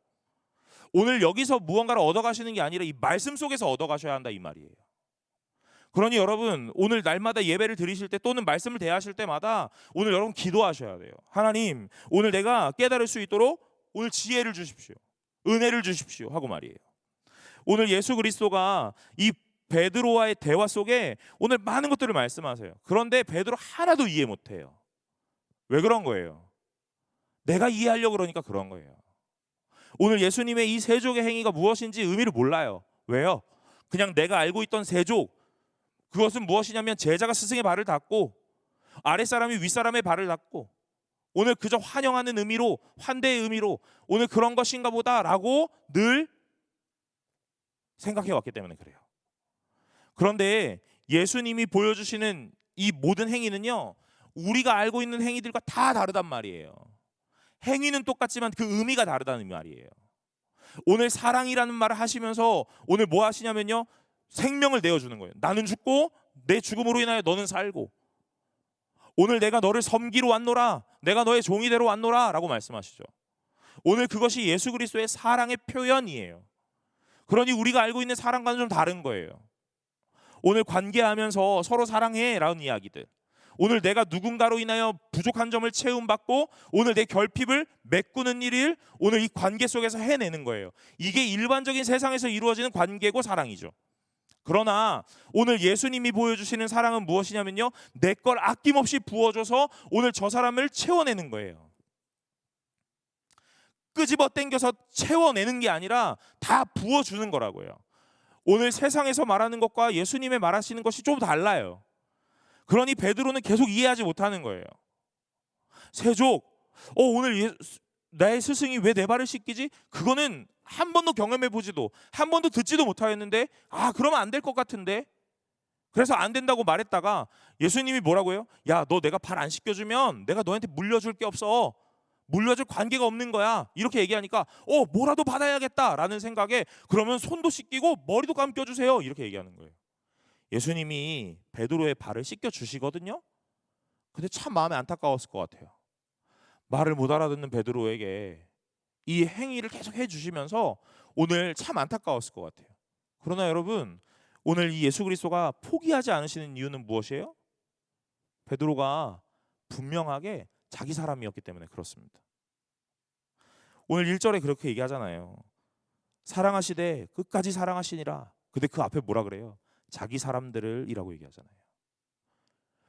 오늘 여기서 무언가를 얻어가시는 게 아니라 이 말씀 속에서 얻어가셔야 한다, 이 말이에요. 그러니 여러분, 오늘 날마다 예배를 드리실 때 또는 말씀을 대하실 때마다 오늘 여러분 기도하셔야 돼요. 하나님, 오늘 내가 깨달을 수 있도록 오늘 지혜를 주십시오, 은혜를 주십시오 하고 말이에요. 오늘 예수 그리스도가 이 베드로와의 대화 속에 오늘 많은 것들을 말씀하세요. 그런데 베드로 하나도 이해 못해요. 왜 그런 거예요? 내가 이해하려고 그러니까 그런 거예요. 오늘 예수님의 이 세족의 행위가 무엇인지 의미를 몰라요. 왜요? 그냥 내가 알고 있던 세족, 그것은 무엇이냐면 제자가 스승의 발을 닦고 아랫사람이 윗사람의 발을 닦고 오늘 그저 환영하는 의미로, 환대의 의미로 오늘 그런 것인가 보다라고 늘 생각해 왔기 때문에 그래요. 그런데 예수님이 보여주시는 이 모든 행위는요, 우리가 알고 있는 행위들과 다 다르단 말이에요. 행위는 똑같지만 그 의미가 다르다는 말이에요. 오늘 사랑이라는 말을 하시면서 오늘 뭐 하시냐면요, 생명을 내어주는 거예요. 나는 죽고 내 죽음으로 인하여 너는 살고, 오늘 내가 너를 섬기러 왔노라, 내가 너의 종이 되러 왔노라 라고 말씀하시죠. 오늘 그것이 예수 그리스도의 사랑의 표현이에요. 그러니 우리가 알고 있는 사랑과는 좀 다른 거예요. 오늘 관계하면서 서로 사랑해 라는 이야기들, 오늘 내가 누군가로 인하여 부족한 점을 채움받고 오늘 내 결핍을 메꾸는 일을 오늘 이 관계 속에서 해내는 거예요. 이게 일반적인 세상에서 이루어지는 관계고 사랑이죠. 그러나 오늘 예수님이 보여주시는 사랑은 무엇이냐면요, 내 걸 아낌없이 부어줘서 오늘 저 사람을 채워내는 거예요. 끄집어 당겨서 채워내는 게 아니라 다 부어주는 거라고요. 오늘 세상에서 말하는 것과 예수님의 말하시는 것이 좀 달라요. 그러니 베드로는 계속 이해하지 못하는 거예요. 세족, 오늘 나의 스승이 왜 내 발을 씻기지? 그거는 한 번도 경험해 보지도 한 번도 듣지도 못하였는데, 그러면 안 될 것 같은데, 그래서 안 된다고 말했다가 예수님이 뭐라고요? 야, 너 내가 발 안 씻겨주면 내가 너한테 물려줄 게 없어, 물려줄 관계가 없는 거야, 이렇게 얘기하니까 뭐라도 받아야겠다라는 생각에 그러면 손도 씻기고 머리도 감겨주세요 이렇게 얘기하는 거예요. 예수님이 베드로의 발을 씻겨 주시거든요. 근데 참 마음에 안타까웠을 것 같아요. 말을 못 알아듣는 베드로에게 이 행위를 계속 해주시면서 오늘 참 안타까웠을 것 같아요. 그러나 여러분, 오늘 이 예수 그리스도가 포기하지 않으시는 이유는 무엇이에요? 베드로가 분명하게 자기 사람이었기 때문에 그렇습니다. 오늘 1절에 그렇게 얘기하잖아요. 사랑하시되 끝까지 사랑하시니라. 근데 그 앞에 뭐라 그래요? 자기 사람들을 이라고 얘기하잖아요.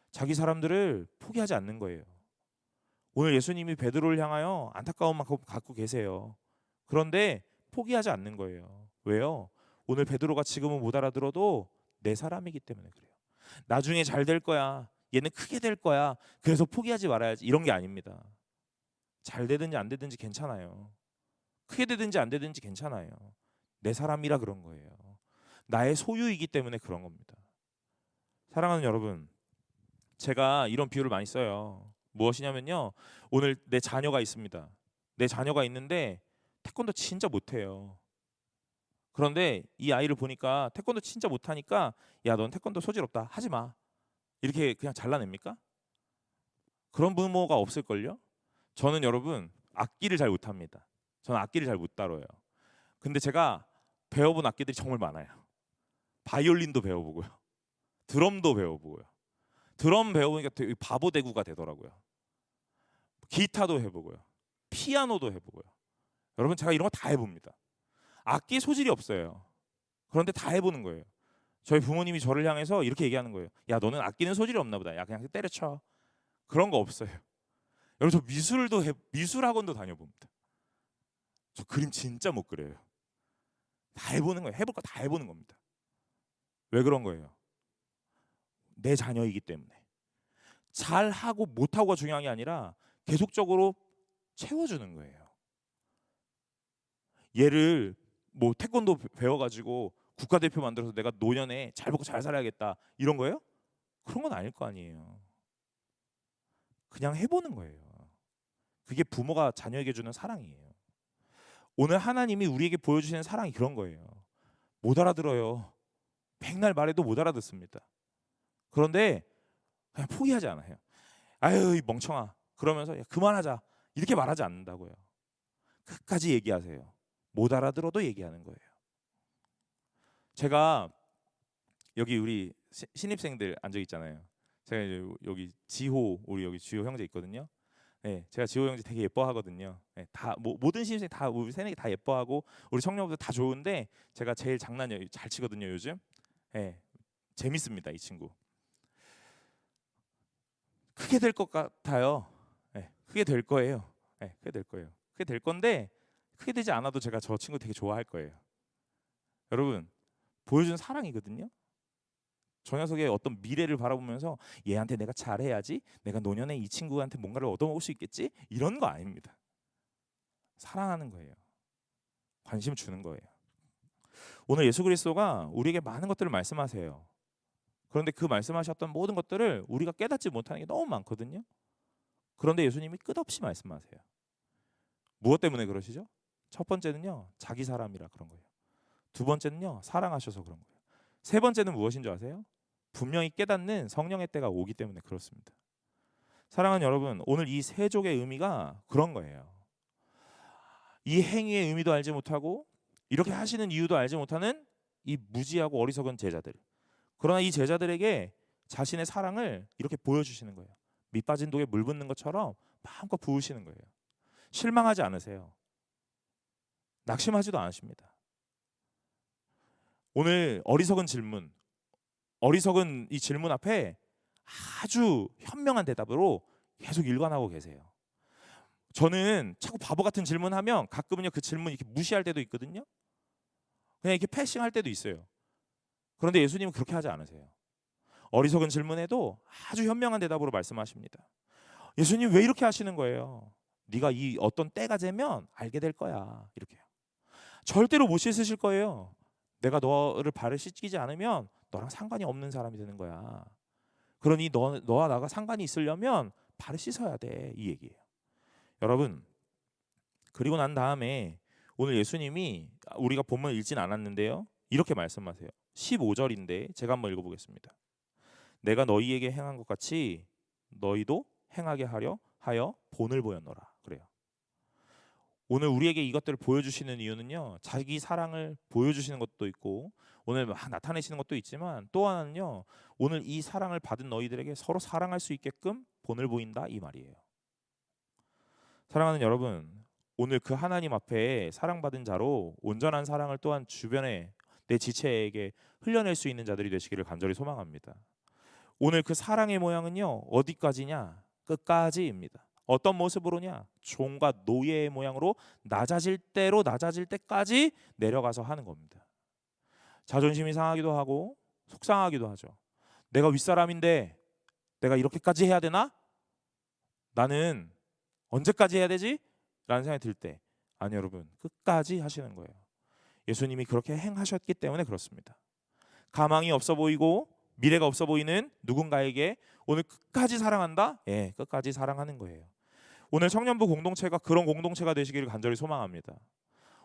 자기 사람들을 포기하지 않는 거예요. 오늘 예수님이 베드로를 향하여 안타까운 마음 갖고 계세요. 그런데 포기하지 않는 거예요. 왜요? 오늘 베드로가 지금은 못 알아들어도 내 사람이기 때문에 그래요. 나중에 잘 될 거야, 얘는 크게 될 거야, 그래서 포기하지 말아야지, 이런 게 아닙니다. 잘 되든지 안 되든지 괜찮아요. 크게 되든지 안 되든지 괜찮아요. 내 사람이라 그런 거예요. 나의 소유이기 때문에 그런 겁니다. 사랑하는 여러분, 제가 이런 비유를 많이 써요. 무엇이냐면요, 오늘 내 자녀가 있습니다. 내 자녀가 있는데 태권도 진짜 못해요. 그런데 이 아이를 보니까 태권도 진짜 못하니까 야, 넌 태권도 소질 없다, 하지 마, 이렇게 그냥 잘라냅니까? 그런 부모가 없을걸요? 저는 여러분 악기를 잘 못합니다. 저는 악기를 잘 못 다뤄요. 근데 제가 배워본 악기들이 정말 많아요. 바이올린도 배워보고요, 드럼도 배워보고요. 드럼 배워보니까 되게 바보 대구가 되더라고요. 기타도 해보고요, 피아노도 해보고요. 여러분, 제가 이런 거 다 해봅니다. 악기 소질이 없어요. 그런데 다 해보는 거예요. 저희 부모님이 저를 향해서 이렇게 얘기하는 거예요. 야, 너는 악기는 소질이 없나 보다, 야 그냥 때려쳐. 그런 거 없어요. 여러분, 저 미술 학원도 다녀봅니다. 저 그림 진짜 못 그려요. 다 해보는 거예요. 해볼 거 다 해보는 겁니다. 왜 그런 거예요? 내 자녀이기 때문에. 잘하고 못하고가 중요한 게 아니라 계속적으로 채워주는 거예요. 얘를 뭐 태권도 배워가지고 국가대표 만들어서 내가 노년에 잘 먹고 잘 살아야겠다 이런 거예요? 그런 건 아닐 거 아니에요. 그냥 해보는 거예요. 그게 부모가 자녀에게 주는 사랑이에요. 오늘 하나님이 우리에게 보여주시는 사랑이 그런 거예요. 못 알아들어요. 백날 말해도 못 알아듣습니다. 그런데 그냥 포기하지 않아요. 아유 이 멍청아 그러면서 야, 그만하자 이렇게 말하지 않는다고요. 끝까지 얘기하세요. 못 알아들어도 얘기하는 거예요. 제가 여기 우리 신입생들 앉아 있잖아요. 제가 이제 여기 지호 우리 여기 지호 형제 있거든요. 네, 제가 지호 형제 되게 예뻐하거든요. 네, 다 모든 신입생 다 우리 새내기 다 예뻐하고 우리 청년부들 다 좋은데 제가 제일 장난 잘 치거든요 요즘. 네, 재밌습니다 이 친구. 크게 될 것 같아요. 네, 크게 될 거예요. 네, 크게 될 거예요. 크게 될 건데 크게 되지 않아도 제가 저 친구 되게 좋아할 거예요. 여러분 보여준 사랑이거든요. 저 녀석의 어떤 미래를 바라보면서 얘한테 내가 잘해야지, 내가 노년에 이 친구한테 뭔가를 얻어먹을 수 있겠지, 이런 거 아닙니다. 사랑하는 거예요. 관심 주는 거예요. 오늘 예수 그리스도가 우리에게 많은 것들을 말씀하세요. 그런데 그 말씀하셨던 모든 것들을 우리가 깨닫지 못하는 게 너무 많거든요. 그런데 예수님이 끝없이 말씀하세요. 무엇 때문에 그러시죠? 첫 번째는요, 자기 사람이라 그런 거예요. 두 번째는요, 사랑하셔서 그런 거예요. 세 번째는 무엇인 줄 아세요? 분명히 깨닫는 성령의 때가 오기 때문에 그렇습니다. 사랑하는 여러분, 오늘 이 세족의 의미가 그런 거예요. 이 행위의 의미도 알지 못하고 이렇게 하시는 이유도 알지 못하는 이 무지하고 어리석은 제자들. 그러나 이 제자들에게 자신의 사랑을 이렇게 보여주시는 거예요. 밑 빠진 독에 물 붓는 것처럼 마음껏 부으시는 거예요. 실망하지 않으세요. 낙심하지도 않으십니다. 오늘 어리석은 질문, 어리석은 이 질문 앞에 아주 현명한 대답으로 계속 일관하고 계세요. 저는 자꾸 바보 같은 질문하면 가끔은요 그 질문 이렇게 무시할 때도 있거든요. 그냥 이렇게 패싱할 때도 있어요. 그런데 예수님은 그렇게 하지 않으세요. 어리석은 질문에도 아주 현명한 대답으로 말씀하십니다. 예수님 왜 이렇게 하시는 거예요? 네가 이 어떤 때가 되면 알게 될 거야. 이렇게요. 절대로 못 씻으실 거예요. 내가 너를 발을 씻기지 않으면 너랑 상관이 없는 사람이 되는 거야. 그러니 너와 나가 상관이 있으려면 발을 씻어야 돼. 이 얘기예요. 여러분, 그리고 난 다음에 오늘 예수님이 우리가 본문 읽진 않았는데요. 이렇게 말씀하세요. 15절인데 제가 한번 읽어보겠습니다. 내가 너희에게 행한 것 같이 너희도 행하게 하여 본을 보였노라. 그래요. 오늘 우리에게 이것들을 보여주시는 이유는요, 자기 사랑을 보여주시는 것도 있고 오늘 막 나타내시는 것도 있지만 또 하나는요, 오늘 이 사랑을 받은 너희들에게 서로 사랑할 수 있게끔 본을 보인다 이 말이에요. 사랑하는 여러분, 오늘 그 하나님 앞에 사랑받은 자로 온전한 사랑을 또한 주변에 내 지체에게 흘려낼 수 있는 자들이 되시기를 간절히 소망합니다. 오늘 그 사랑의 모양은요, 어디까지냐? 끝까지입니다. 어떤 모습으로냐? 종과 노예의 모양으로 낮아질 때까지 내려가서 하는 겁니다. 자존심이 상하기도 하고 속상하기도 하죠. 내가 윗사람인데 내가 이렇게까지 해야 되나? 나는 언제까지 해야 되지? 라는 생각이 들 때 아니 여러분, 끝까지 하시는 거예요. 예수님이 그렇게 행하셨기 때문에 그렇습니다. 가망이 없어 보이고 미래가 없어 보이는 누군가에게 오늘 끝까지 사랑한다? 예, 끝까지 사랑하는 거예요. 오늘 청년부 공동체가 그런 공동체가 되시기를 간절히 소망합니다.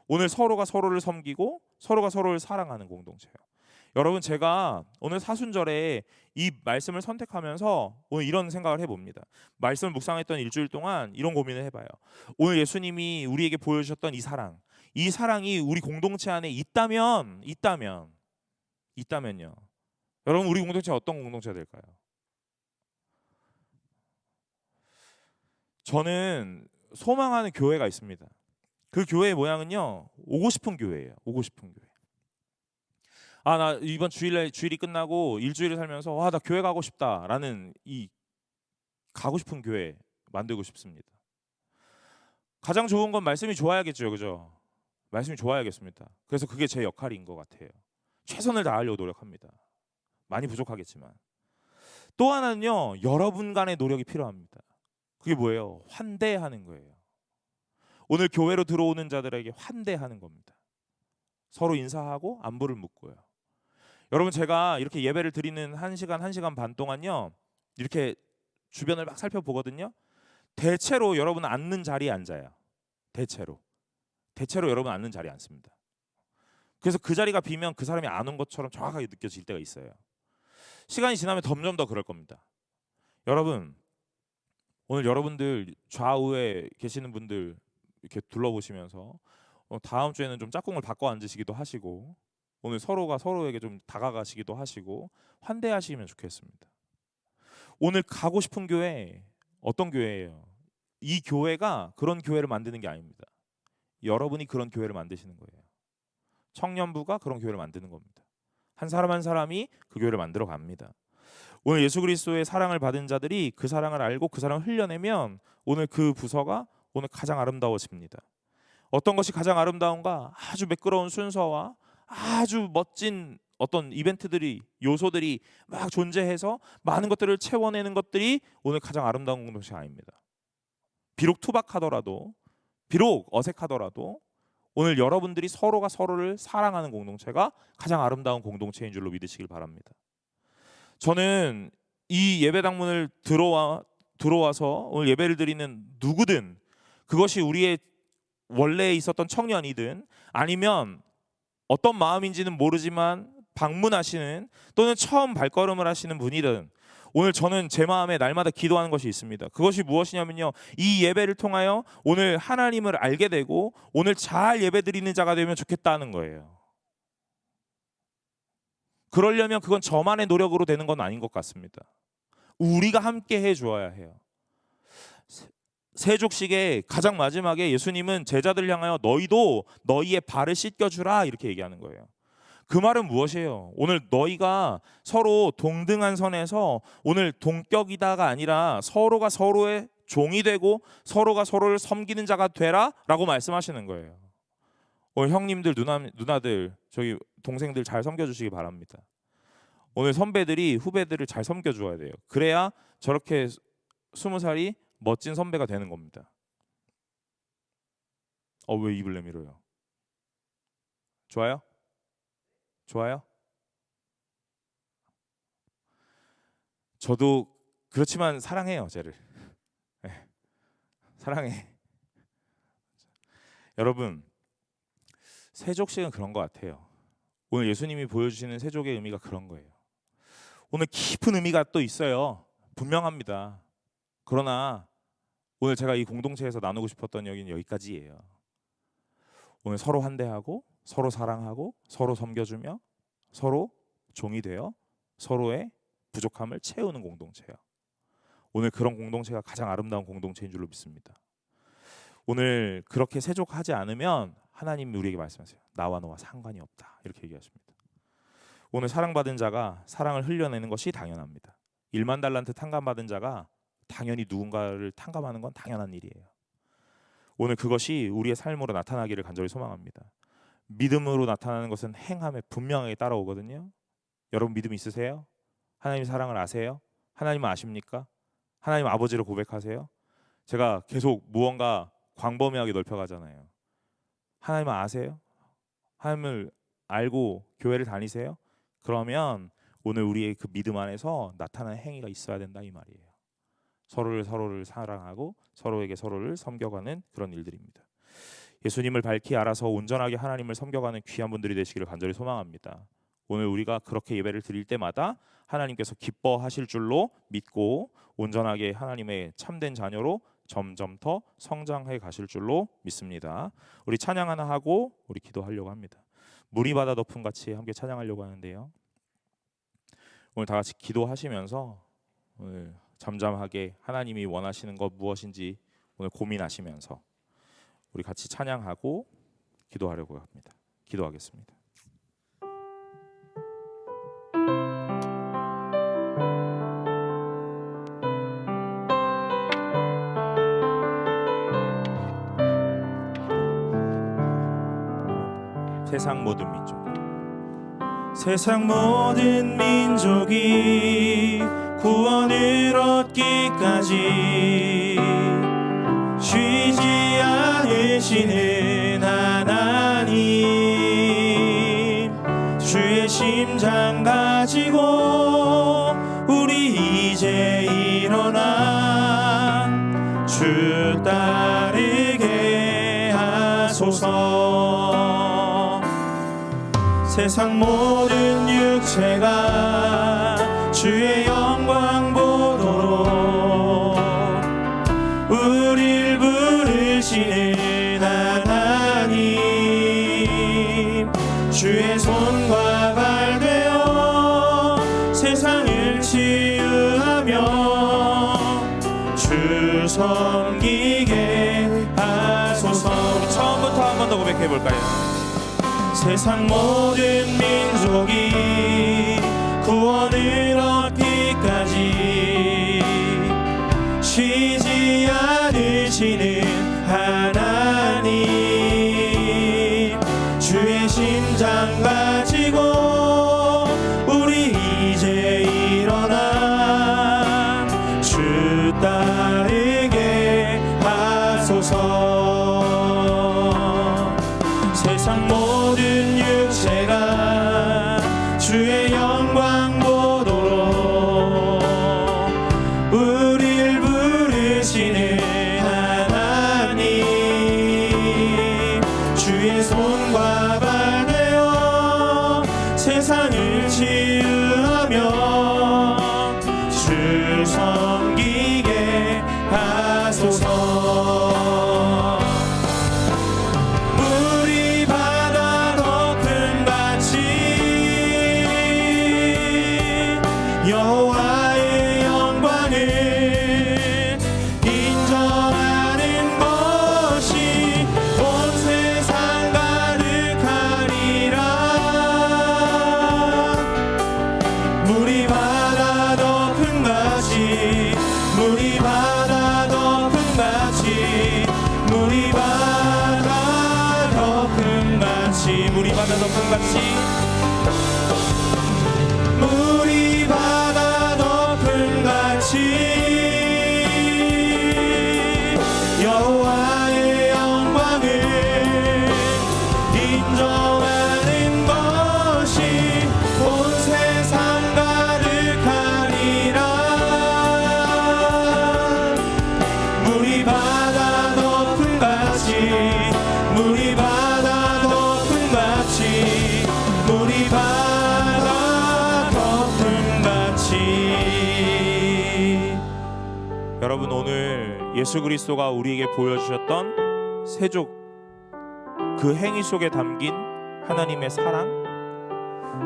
오늘 서로가 서로를 섬기고 서로가 서로를 사랑하는 공동체예요. 여러분, 제가 오늘 사순절에 이 말씀을 선택하면서 오늘 이런 생각을 해봅니다. 말씀을 묵상했던 일주일 동안 이런 고민을 해봐요. 오늘 예수님이 우리에게 보여주셨던 이 사랑이 우리 공동체 안에 있다면요. 여러분, 우리 공동체는 어떤 공동체가 될까요? 저는 소망하는 교회가 있습니다. 그 교회의 모양은요, 오고 싶은 교회예요. 오고 싶은 교회. 나 이번 주일이 끝나고 일주일을 살면서 나 교회 가고 싶다라는 이 가고 싶은 교회 만들고 싶습니다. 가장 좋은 건 말씀이 좋아야겠죠, 그죠? 말씀이 좋아야겠습니다. 그래서 그게 제 역할인 것 같아요. 최선을 다하려고 노력합니다. 많이 부족하겠지만 또 하나는요, 여러분 간의 노력이 필요합니다. 그게 뭐예요? 환대하는 거예요. 오늘 교회로 들어오는 자들에게 환대하는 겁니다. 서로 인사하고 안부를 묻고요. 여러분, 제가 이렇게 예배를 드리는 1시간 반 동안요, 이렇게 주변을 막 살펴보거든요. 대체로 여러분 앉는 자리에 앉아요. 대체로 여러분 앉는 자리에 앉습니다. 그래서 그 자리가 비면 그 사람이 안 온 것처럼 정확하게 느껴질 때가 있어요. 시간이 지나면 점점 더 그럴 겁니다. 여러분, 오늘 여러분들 좌우에 계시는 분들 이렇게 둘러보시면서 다음 주에는 좀 짝꿍을 바꿔 앉으시기도 하시고, 오늘 서로가 서로에게 좀 다가가시기도 하시고 환대하시면 좋겠습니다. 오늘 가고 싶은 교회 어떤 교회예요? 이 교회가 그런 교회를 만드는 게 아닙니다. 여러분이 그런 교회를 만드시는 거예요. 청년부가 그런 교회를 만드는 겁니다. 한 사람 한 사람이 그 교회를 만들어 갑니다. 오늘 예수 그리스도의 사랑을 받은 자들이 그 사랑을 알고 그 사랑을 흘려내면 오늘 그 부서가 오늘 가장 아름다워집니다. 어떤 것이 가장 아름다운가? 아주 매끄러운 순서와 아주 멋진 어떤 이벤트들이, 요소들이 막 존재해서 많은 것들을 채워내는 것들이 오늘 가장 아름다운 공동체가 아닙니다. 비록 투박하더라도, 비록 어색하더라도 오늘 여러분들이 서로가 서로를 사랑하는 공동체가 가장 아름다운 공동체인 줄로 믿으시길 바랍니다. 저는 이 예배당문을 들어와서 오늘 예배를 드리는 누구든, 그것이 우리의 원래 있었던 청년이든 아니면 어떤 마음인지는 모르지만 방문하시는 또는 처음 발걸음을 하시는 분이든, 오늘 저는 제 마음에 날마다 기도하는 것이 있습니다. 그것이 무엇이냐면요, 이 예배를 통하여 오늘 하나님을 알게 되고 오늘 잘 예배드리는 자가 되면 좋겠다는 거예요. 그러려면 그건 저만의 노력으로 되는 건 아닌 것 같습니다. 우리가 함께 해주어야 해요. 세족식의 가장 마지막에 예수님은 제자들 향하여 너희도 너희의 발을 씻겨주라 이렇게 얘기하는 거예요. 그 말은 무엇이에요? 오늘 너희가 서로 동등한 선에서 오늘 동격이다가 아니라 서로가 서로의 종이 되고 서로가 서로를 섬기는 자가 되라 라고 말씀하시는 거예요. 오늘 형님들, 누나들, 저기 동생들 잘 섬겨주시기 바랍니다. 오늘 선배들이 후배들을 잘 섬겨줘야 돼요. 그래야 저렇게 20살이 멋진 선배가 되는 겁니다. 왜 입을 내밀어요? 좋아요? 좋아요? 저도 그렇지만 사랑해요, 쟤를. 네, 사랑해. 여러분, 세족식은 그런 것 같아요. 오늘 예수님이 보여주시는 세족의 의미가 그런 거예요. 오늘 깊은 의미가 또 있어요. 분명합니다. 그러나 오늘 제가 이 공동체에서 나누고 싶었던 얘기는 여기까지예요. 오늘 서로 환대하고 서로 사랑하고 서로 섬겨주며 서로 종이 되어 서로의 부족함을 채우는 공동체예요. 오늘 그런 공동체가 가장 아름다운 공동체인 줄로 믿습니다. 오늘 그렇게 세족하지 않으면 하나님이 우리에게 말씀하세요. 나와 너와 상관이 없다 이렇게 얘기하십니다. 오늘 사랑받은 자가 사랑을 흘려내는 것이 당연합니다. 1만 달란트 탕감받은 자가 당연히 누군가를 탕감하는 건 당연한 일이에요. 오늘 그것이 우리의 삶으로 나타나기를 간절히 소망합니다. 믿음으로 나타나는 것은 행함에 분명하게 따라오거든요. 여러분 믿음 있으세요? 하나님 사랑을 아세요? 하나님은 아십니까? 하나님 아버지를 고백하세요? 제가 계속 무언가 광범위하게 넓혀가잖아요. 하나님은 아세요? 하나님을 알고 교회를 다니세요? 그러면 오늘 우리의 그 믿음 안에서 나타나는 행위가 있어야 된다 이 말이에요. 서로를 사랑하고 서로에게 서로를 섬겨가는 그런 일들입니다. 예수님을 밝히 알아서 온전하게 하나님을 섬겨가는 귀한 분들이 되시기를 간절히 소망합니다. 오늘 우리가 그렇게 예배를 드릴 때마다 하나님께서 기뻐하실 줄로 믿고 온전하게 하나님의 참된 자녀로 점점 더 성장해 가실 줄로 믿습니다. 우리 찬양 하나 하고 우리 기도하려고 합니다. 물이 바다 덮음 같이 함께 찬양하려고 하는데요. 오늘 다 같이 기도하시면서 오늘 잠잠하게 하나님이 원하시는 것 무엇인지 오늘 고민하시면서 우리 같이 찬양하고 기도하려고 합니다. 기도하겠습니다. 세상 모든 민족이 구원을 얻기까지 부르시는 하나님, 주의 심장 가지고 우리 이제 일어나 주 따르게 하소서. 세상 모든 육체가 주의 영광 보도록 우릴 부르시는 하나님, 주의 손과 발 되어 세상을 치유하며 주 섬기게 하소서. 우리 처음부터 한 번 더 고백해 볼까요? 세상 모든 민족이 구원을 얻기까지 쉬지 않으시는 하나님, 주의 심장 가지고 우리 이제 일어나 주 따르게 하소서. 세상 모든 육체가 주의 영광 보도록 우릴 부르시는 하나님, 주의 손과 발 되어 세상을 치유하며 주 섬기게 하소서. 물이 바다 덮은 같이 여호와의 영광을 인정하는 것이 온 세상 가득하리라. 물이 바다 덮은 같이, 물이 바다 덮은 같이, 물이 바다 덮은 같이, 물이 바다 덮은 같이, 물이 바다 덮은 같이 여호와의 영광을 인정하는 것이 온 세상 가득하리라. 물이 바다 덮은 같이, 물이 바다 덮은 같이, 물이 바다 덮은 같이. 여러분, 오늘 예수 그리스도가 우리에게 보여주셨던 세족, 그 행위 속에 담긴 하나님의 사랑,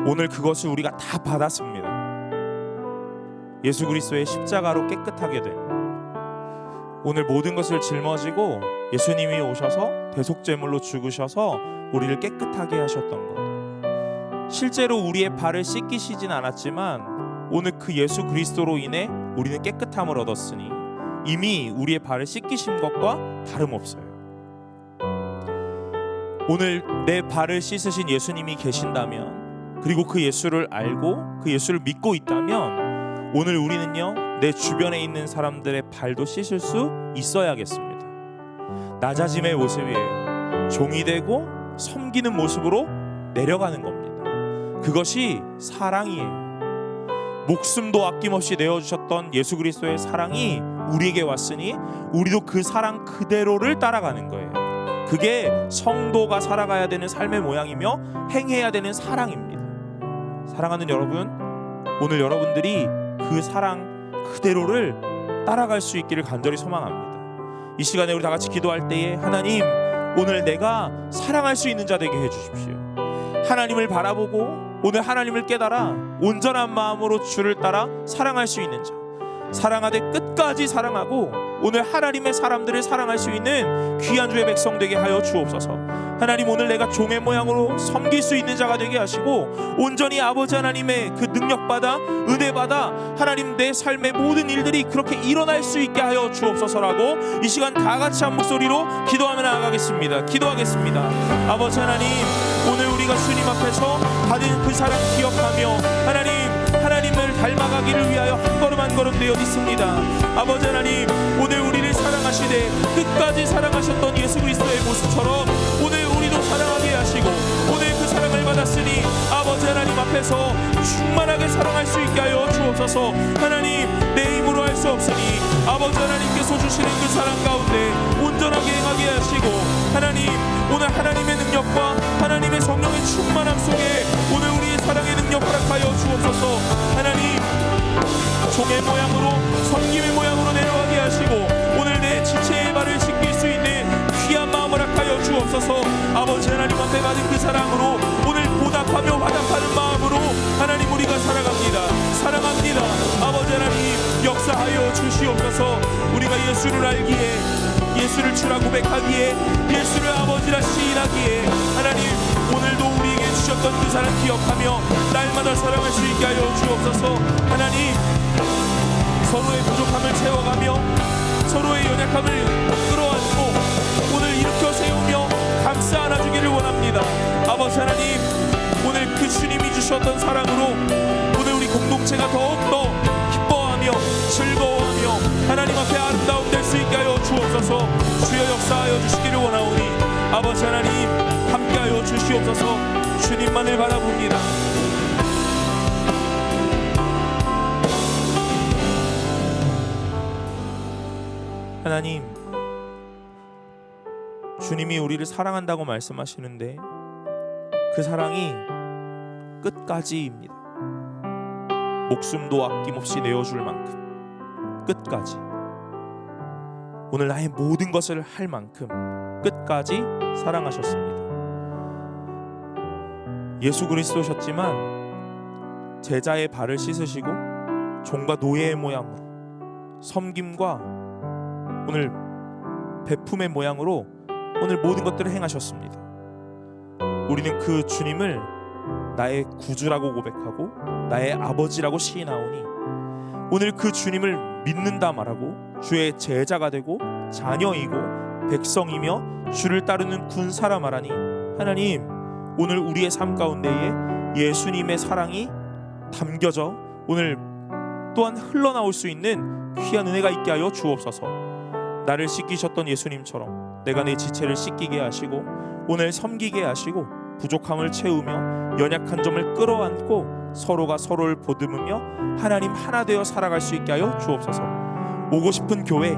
오늘 그것을 우리가 다 받았습니다. 예수 그리스도의 십자가로 깨끗하게 된, 오늘 모든 것을 짊어지고 예수님이 오셔서 대속제물로 죽으셔서 우리를 깨끗하게 하셨던 것, 실제로 우리의 발을 씻기시진 않았지만 오늘 그 예수 그리스도로 인해 우리는 깨끗함을 얻었으니 이미 우리의 발을 씻기신 것과 다름없어요. 오늘 내 발을 씻으신 예수님이 계신다면, 그리고 그 예수를 알고 그 예수를 믿고 있다면, 오늘 우리는요, 내 주변에 있는 사람들의 발도 씻을 수 있어야겠습니다. 낮아짐의 모습이에요. 종이 되고 섬기는 모습으로 내려가는 겁니다. 그것이 사랑이에요. 목숨도 아낌없이 내어주셨던 예수 그리스도의 사랑이 우리에게 왔으니 우리도 그 사랑 그대로를 따라가는 거예요. 그게 성도가 살아가야 되는 삶의 모양이며 행해야 되는 사랑입니다. 사랑하는 여러분, 오늘 여러분들이 그 사랑 그대로를 따라갈 수 있기를 간절히 소망합니다. 이 시간에 우리 다 같이 기도할 때에, 하나님, 오늘 내가 사랑할 수 있는 자 되게 해주십시오. 하나님을 바라보고 오늘 하나님을 깨달아 온전한 마음으로 주를 따라 사랑할 수 있는 자, 사랑하되 끝까지 사랑하고 오늘 하나님의 사람들을 사랑할 수 있는 귀한 주의 백성 되게 하여 주옵소서. 하나님, 오늘 내가 종의 모양으로 섬길 수 있는 자가 되게 하시고 온전히 아버지 하나님의 그 능력받아 은혜받아 하나님 내 삶의 모든 일들이 그렇게 일어날 수 있게 하여 주옵소서라고 이 시간 다 같이 한 목소리로 기도하며 나아가겠습니다. 기도하겠습니다. 아버지 하나님, 오늘 우리가 주님 앞에서 받은 그 사랑 기억하며 하나님을 닮아가기를 위하여 한 걸음 한 걸음 되어 있습니다. 아버지 하나님, 오늘 우리를 사랑하시는 사랑하시되 끝까지 사랑하셨던 예수 그리스도의 모습처럼 오늘 우리도 사랑하게 하시고, 오늘 그 사랑을 받았으니 아버지 하나님 앞에서 충만하게 사랑할 수 있게 하여 주옵소서. 하나님, 내 힘으로 할 수 없으니 아버지 하나님께서 주시는 그 사랑 가운데 온전하게 행하게 하시고, 하나님, 오늘 하나님의 능력과 하나님의 성령의 충만함 속에 오늘 우리의 사랑의 능력 허락하여 주옵소서. 하나님, 종의 모양으로 섬김의 모양으로 내려가게 하시고, 오늘 내 지체의 발을 씻길 수 있는 귀한 마음을 허락하여 주옵소서. 아버지 하나님 앞에 받은 그 사랑으로 오늘 보답하며 화답하는 마음으로 하나님 우리가 살아갑니다. 사랑합니다. 아버지 하나님, 역사하여 주시옵소서. 우리가 예수를 알기에, 예수를 주라 고백하기에, 예수를 아버지라 시인하기에, 하나님 오늘도 우리에게 주셨던 그 사랑 기억하며 날마다 사랑할 수 있게 하여 주옵소서. 하나님, 서로의 부족함을 채워가며 서로의 연약함을 끌어안고 오늘 일으켜 세우며 감싸 안아주기를 원합니다. 아버지 하나님, 오늘 그 주님이 주셨던 사랑으로 오늘 우리 공동체가 더욱더 기뻐하며 즐거워하며 하나님 앞에 아름다움 될 수 있게 하여 주옵소서. 주여 역사하여 주시기를 원하오니 아버지 하나님 함께하여 주시옵소서. 주님만을 바라봅니다. 하나님, 주님이 우리를 사랑한다고 말씀하시는데 그 사랑이 끝까지입니다. 목숨도 아낌없이 내어줄 만큼 끝까지, 오늘 나의 모든 것을 할 만큼 끝까지 사랑하셨습니다. 예수 그리스도셨지만 제자의 발을 씻으시고 종과 노예의 모양으로, 섬김과 오늘 베품의 모양으로 오늘 모든 것들을 행하셨습니다. 우리는 그 주님을 나의 구주라고 고백하고 나의 아버지라고 시인하오니 오늘 그 주님을 믿는다 말하고 주의 제자가 되고 자녀이고 백성이며 주를 따르는 군사라 말하니, 하나님, 오늘 우리의 삶 가운데에 예수님의 사랑이 담겨져 오늘 또한 흘러나올 수 있는 귀한 은혜가 있게 하여 주옵소서. 나를 씻기셨던 예수님처럼 내가 내 지체를 씻기게 하시고 오늘 섬기게 하시고 부족함을 채우며 연약한 점을 끌어안고 서로가 서로를 보듬으며 하나님 하나 되어 살아갈 수 있게 하여 주옵소서. 오고 싶은 교회,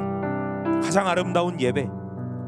가장 아름다운 예배,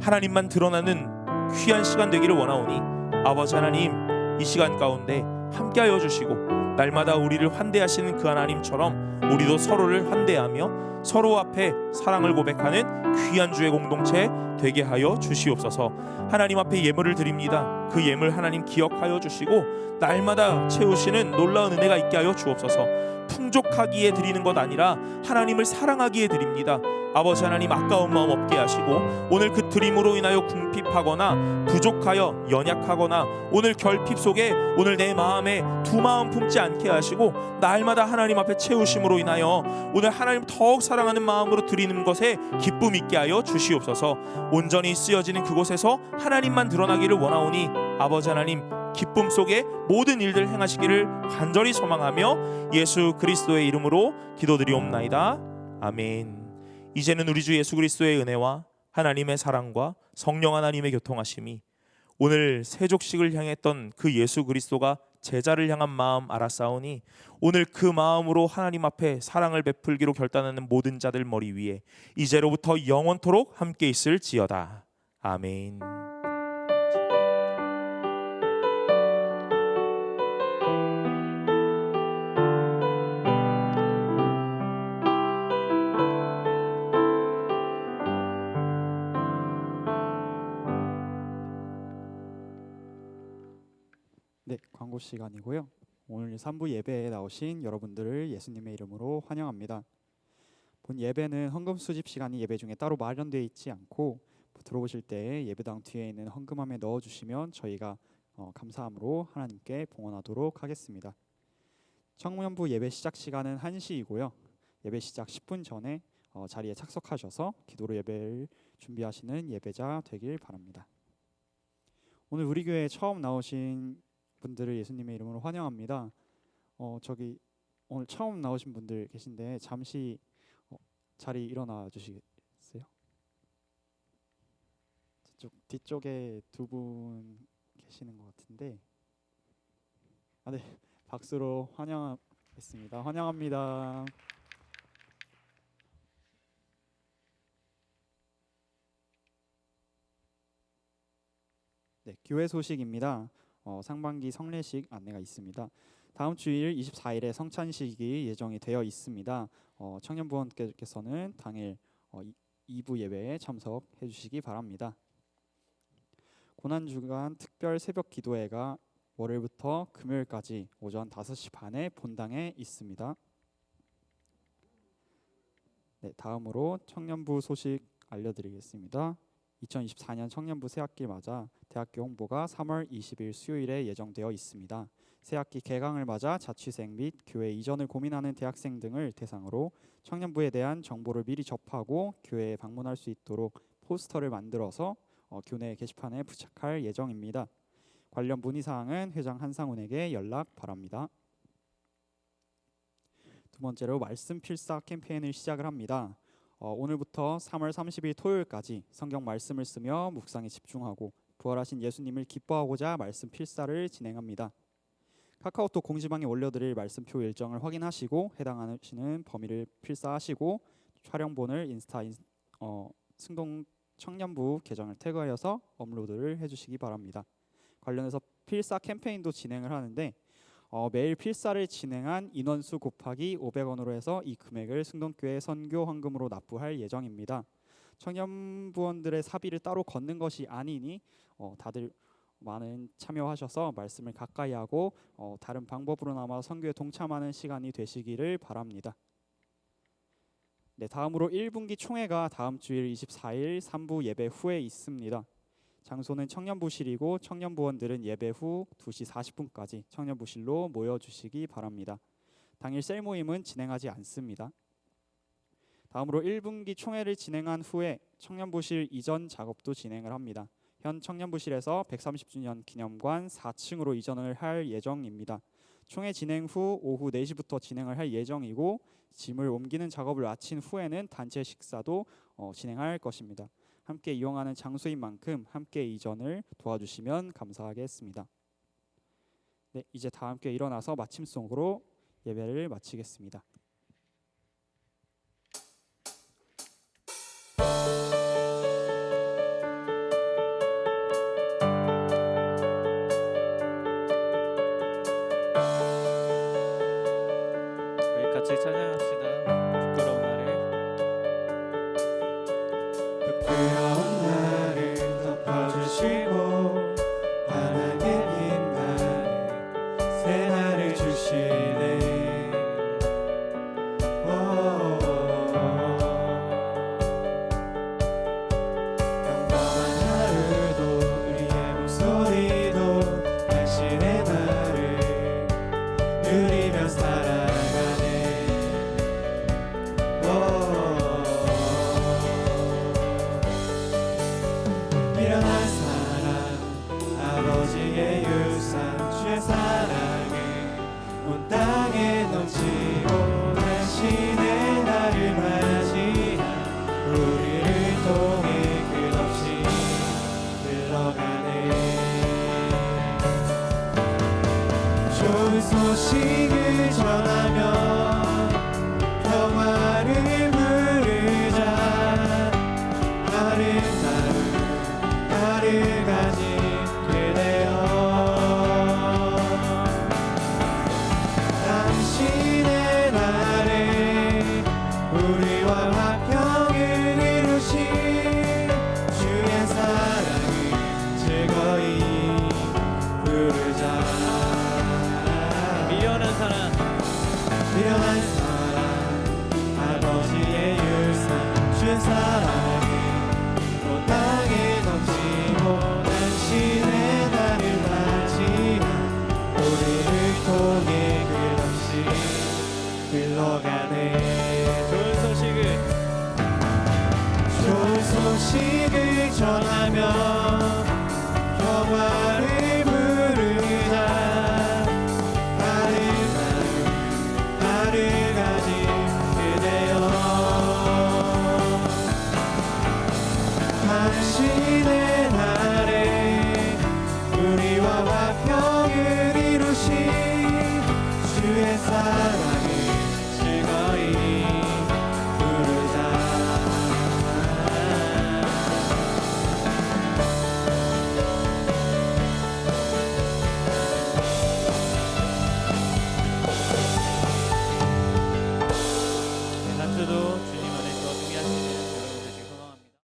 하나님만 드러나는 귀한 시간 되기를 원하오니 아버지 하나님, 이 시간 가운데 함께하여 주시고 날마다 우리를 환대하시는 그 하나님처럼 우리도 서로를 환대하며 서로 앞에 사랑을 고백하는 귀한 주의 공동체 되게 하여 주시옵소서. 하나님 앞에 예물을 드립니다. 그 예물 하나님 기억하여 주시고 날마다 채우시는 놀라운 은혜가 있게 하여 주옵소서. 풍족하기에 드리는 것 아니라 하나님을 사랑하기에 드립니다. 아버지 하나님, 아까운 마음 없게 하시고 오늘 그 드림으로 인하여 궁핍하거나 부족하여 연약하거나 오늘 결핍 속에 오늘 내 마음에 두 마음 품지 않게 하시고 날마다 하나님 앞에 채우심으로 인하여 오늘 하나님 더욱 사랑하는 마음으로 드리는 것에 기쁨 있게 하여 주시옵소서. 온전히 쓰여지는 그곳에서 하나님만 드러나기를 원하오니 아버지 하나님, 기쁨 속에 모든 일들 행하시기를 간절히 소망하며 예수 그리스도의 이름으로 기도드리옵나이다. 아멘. 이제는 우리 주 예수 그리스도의 은혜와 하나님의 사랑과 성령 하나님의 교통하심이 오늘 세족식을 향했던 그 예수 그리스도가 제자를 향한 마음 알았사오니 오늘 그 마음으로 하나님 앞에 사랑을 베풀기로 결단하는 모든 자들 머리 위에 이제로부터 영원토록 함께 있을지어다. 아멘. 네, 광고 시간이고요. 오늘 3부 예배에 나오신 여러분들을 예수님의 이름으로 환영합니다. 본 예배는 헌금 수집 시간이 예배 중에 따로 마련되어 있지 않고 들어오실 때 예배당 뒤에 있는 헌금함에 넣어주시면 저희가 감사함으로 하나님께 봉헌하도록 하겠습니다. 청년부 예배 시작 시간은 1시이고요. 예배 시작 10분 전에 자리에 착석하셔서 기도로 예배를 준비하시는 예배자 되길 바랍니다. 오늘 우리 교회에 처음 나오신 분들을 예수님의 이름으로 환영합니다. 저기 오늘 처음 나오신 분들 계신데 잠시 자리 일어나 주시겠어요? 이쪽 뒤쪽에 두 분 계시는 것 같은데, 네, 박수로 환영하겠습니다. 환영합니다. 네, 교회 소식입니다. 상반기 성례식 안내가 있습니다. 다음 주일 24일에 성찬식이 예정이 되어 있습니다. 청년부원께서는 당일 2부 예배에 참석해 주시기 바랍니다. 고난주간 특별 새벽 기도회가 월요일부터 금요일까지 오전 5시 반에 본당에 있습니다. 네, 다음으로 청년부 소식 알려드리겠습니다. 2024년 청년부 새학기 맞아 대학교 홍보가 3월 20일 수요일에 예정되어 있습니다. 새학기 개강을 맞아 자취생 및 교회 이전을 고민하는 대학생 등을 대상으로 청년부에 대한 정보를 미리 접하고 교회에 방문할 수 있도록 포스터를 만들어서 교내 게시판에 부착할 예정입니다. 관련 문의사항은 회장 한상훈에게 연락 바랍니다. 두 번째로 말씀 필사 캠페인을 시작을 합니다. 오늘부터 3월 30일 토요일까지 성경 말씀을 쓰며 묵상에 집중하고 부활하신 예수님을 기뻐하고자 말씀 필사를 진행합니다. 카카오톡 공지방에 올려드릴 말씀표 일정을 확인하시고 해당하시는 범위를 필사하시고 촬영본을 인스타 승동 청년부 계정을 태그하여서 업로드를 해주시기 바랍니다. 관련해서 필사 캠페인도 진행을 하는데 매일 필사를 진행한 인원수 곱하기 500원으로 해서 이 금액을 승동교회 선교 헌금으로 납부할 예정입니다. 청년부원들의 사비를 따로 걷는 것이 아니니 다들 많은 참여하셔서 말씀을 가까이 하고 다른 방법으로나마 선교에 동참하는 시간이 되시기를 바랍니다. 네, 다음으로 1분기 총회가 다음 주일 24일 3부 예배 후에 있습니다. 장소는 청년부실이고 청년부원들은 예배 후 2시 40분까지 청년부실로 모여주시기 바랍니다. 당일 셀 모임은 진행하지 않습니다. 다음으로 1분기 총회를 진행한 후에 청년부실 이전 작업도 진행을 합니다. 현 청년부실에서 130주년 기념관 4층으로 이전을 할 예정입니다. 총회 진행 후 오후 4시부터 진행을 할 예정이고 짐을 옮기는 작업을 마친 후에는 단체 식사도 진행할 것입니다. 함께 이용하는 장소인 만큼 함께 이전을 도와주시면 감사하겠습니다. 네, 이제 다 함께 일어나서 마침송으로 예배를 마치겠습니다. 우리 같이 찬양합시다. 부끄러운 나를. 부끄러운 나를 덮어주시고 하나님인 나를 새 날을 주시네. 평범한 하루도 우리의 목소리도 당신의 말을 누리며 살아가네. 일어난 사랑 아버지의 유산 주의 사랑을 온 땅에 넘치고 당신의 나를 맞이한 우리를 통해 끝없이 흘러가네. 좋은 소식을 전하며 평화를 부르자. 아름다운 나를 가진 그대여, 당신의 나를 우리와 화평을 이루신 주의 사랑을 즐거이 부르자. 미련한 사랑 미련한 사랑 아버지의 유산 주의 사랑을 온 땅에 넘치고 당신의 나를 맞이한 우리를 통해 끝없이 흘러가네. 좋은 소식을 전하며 평화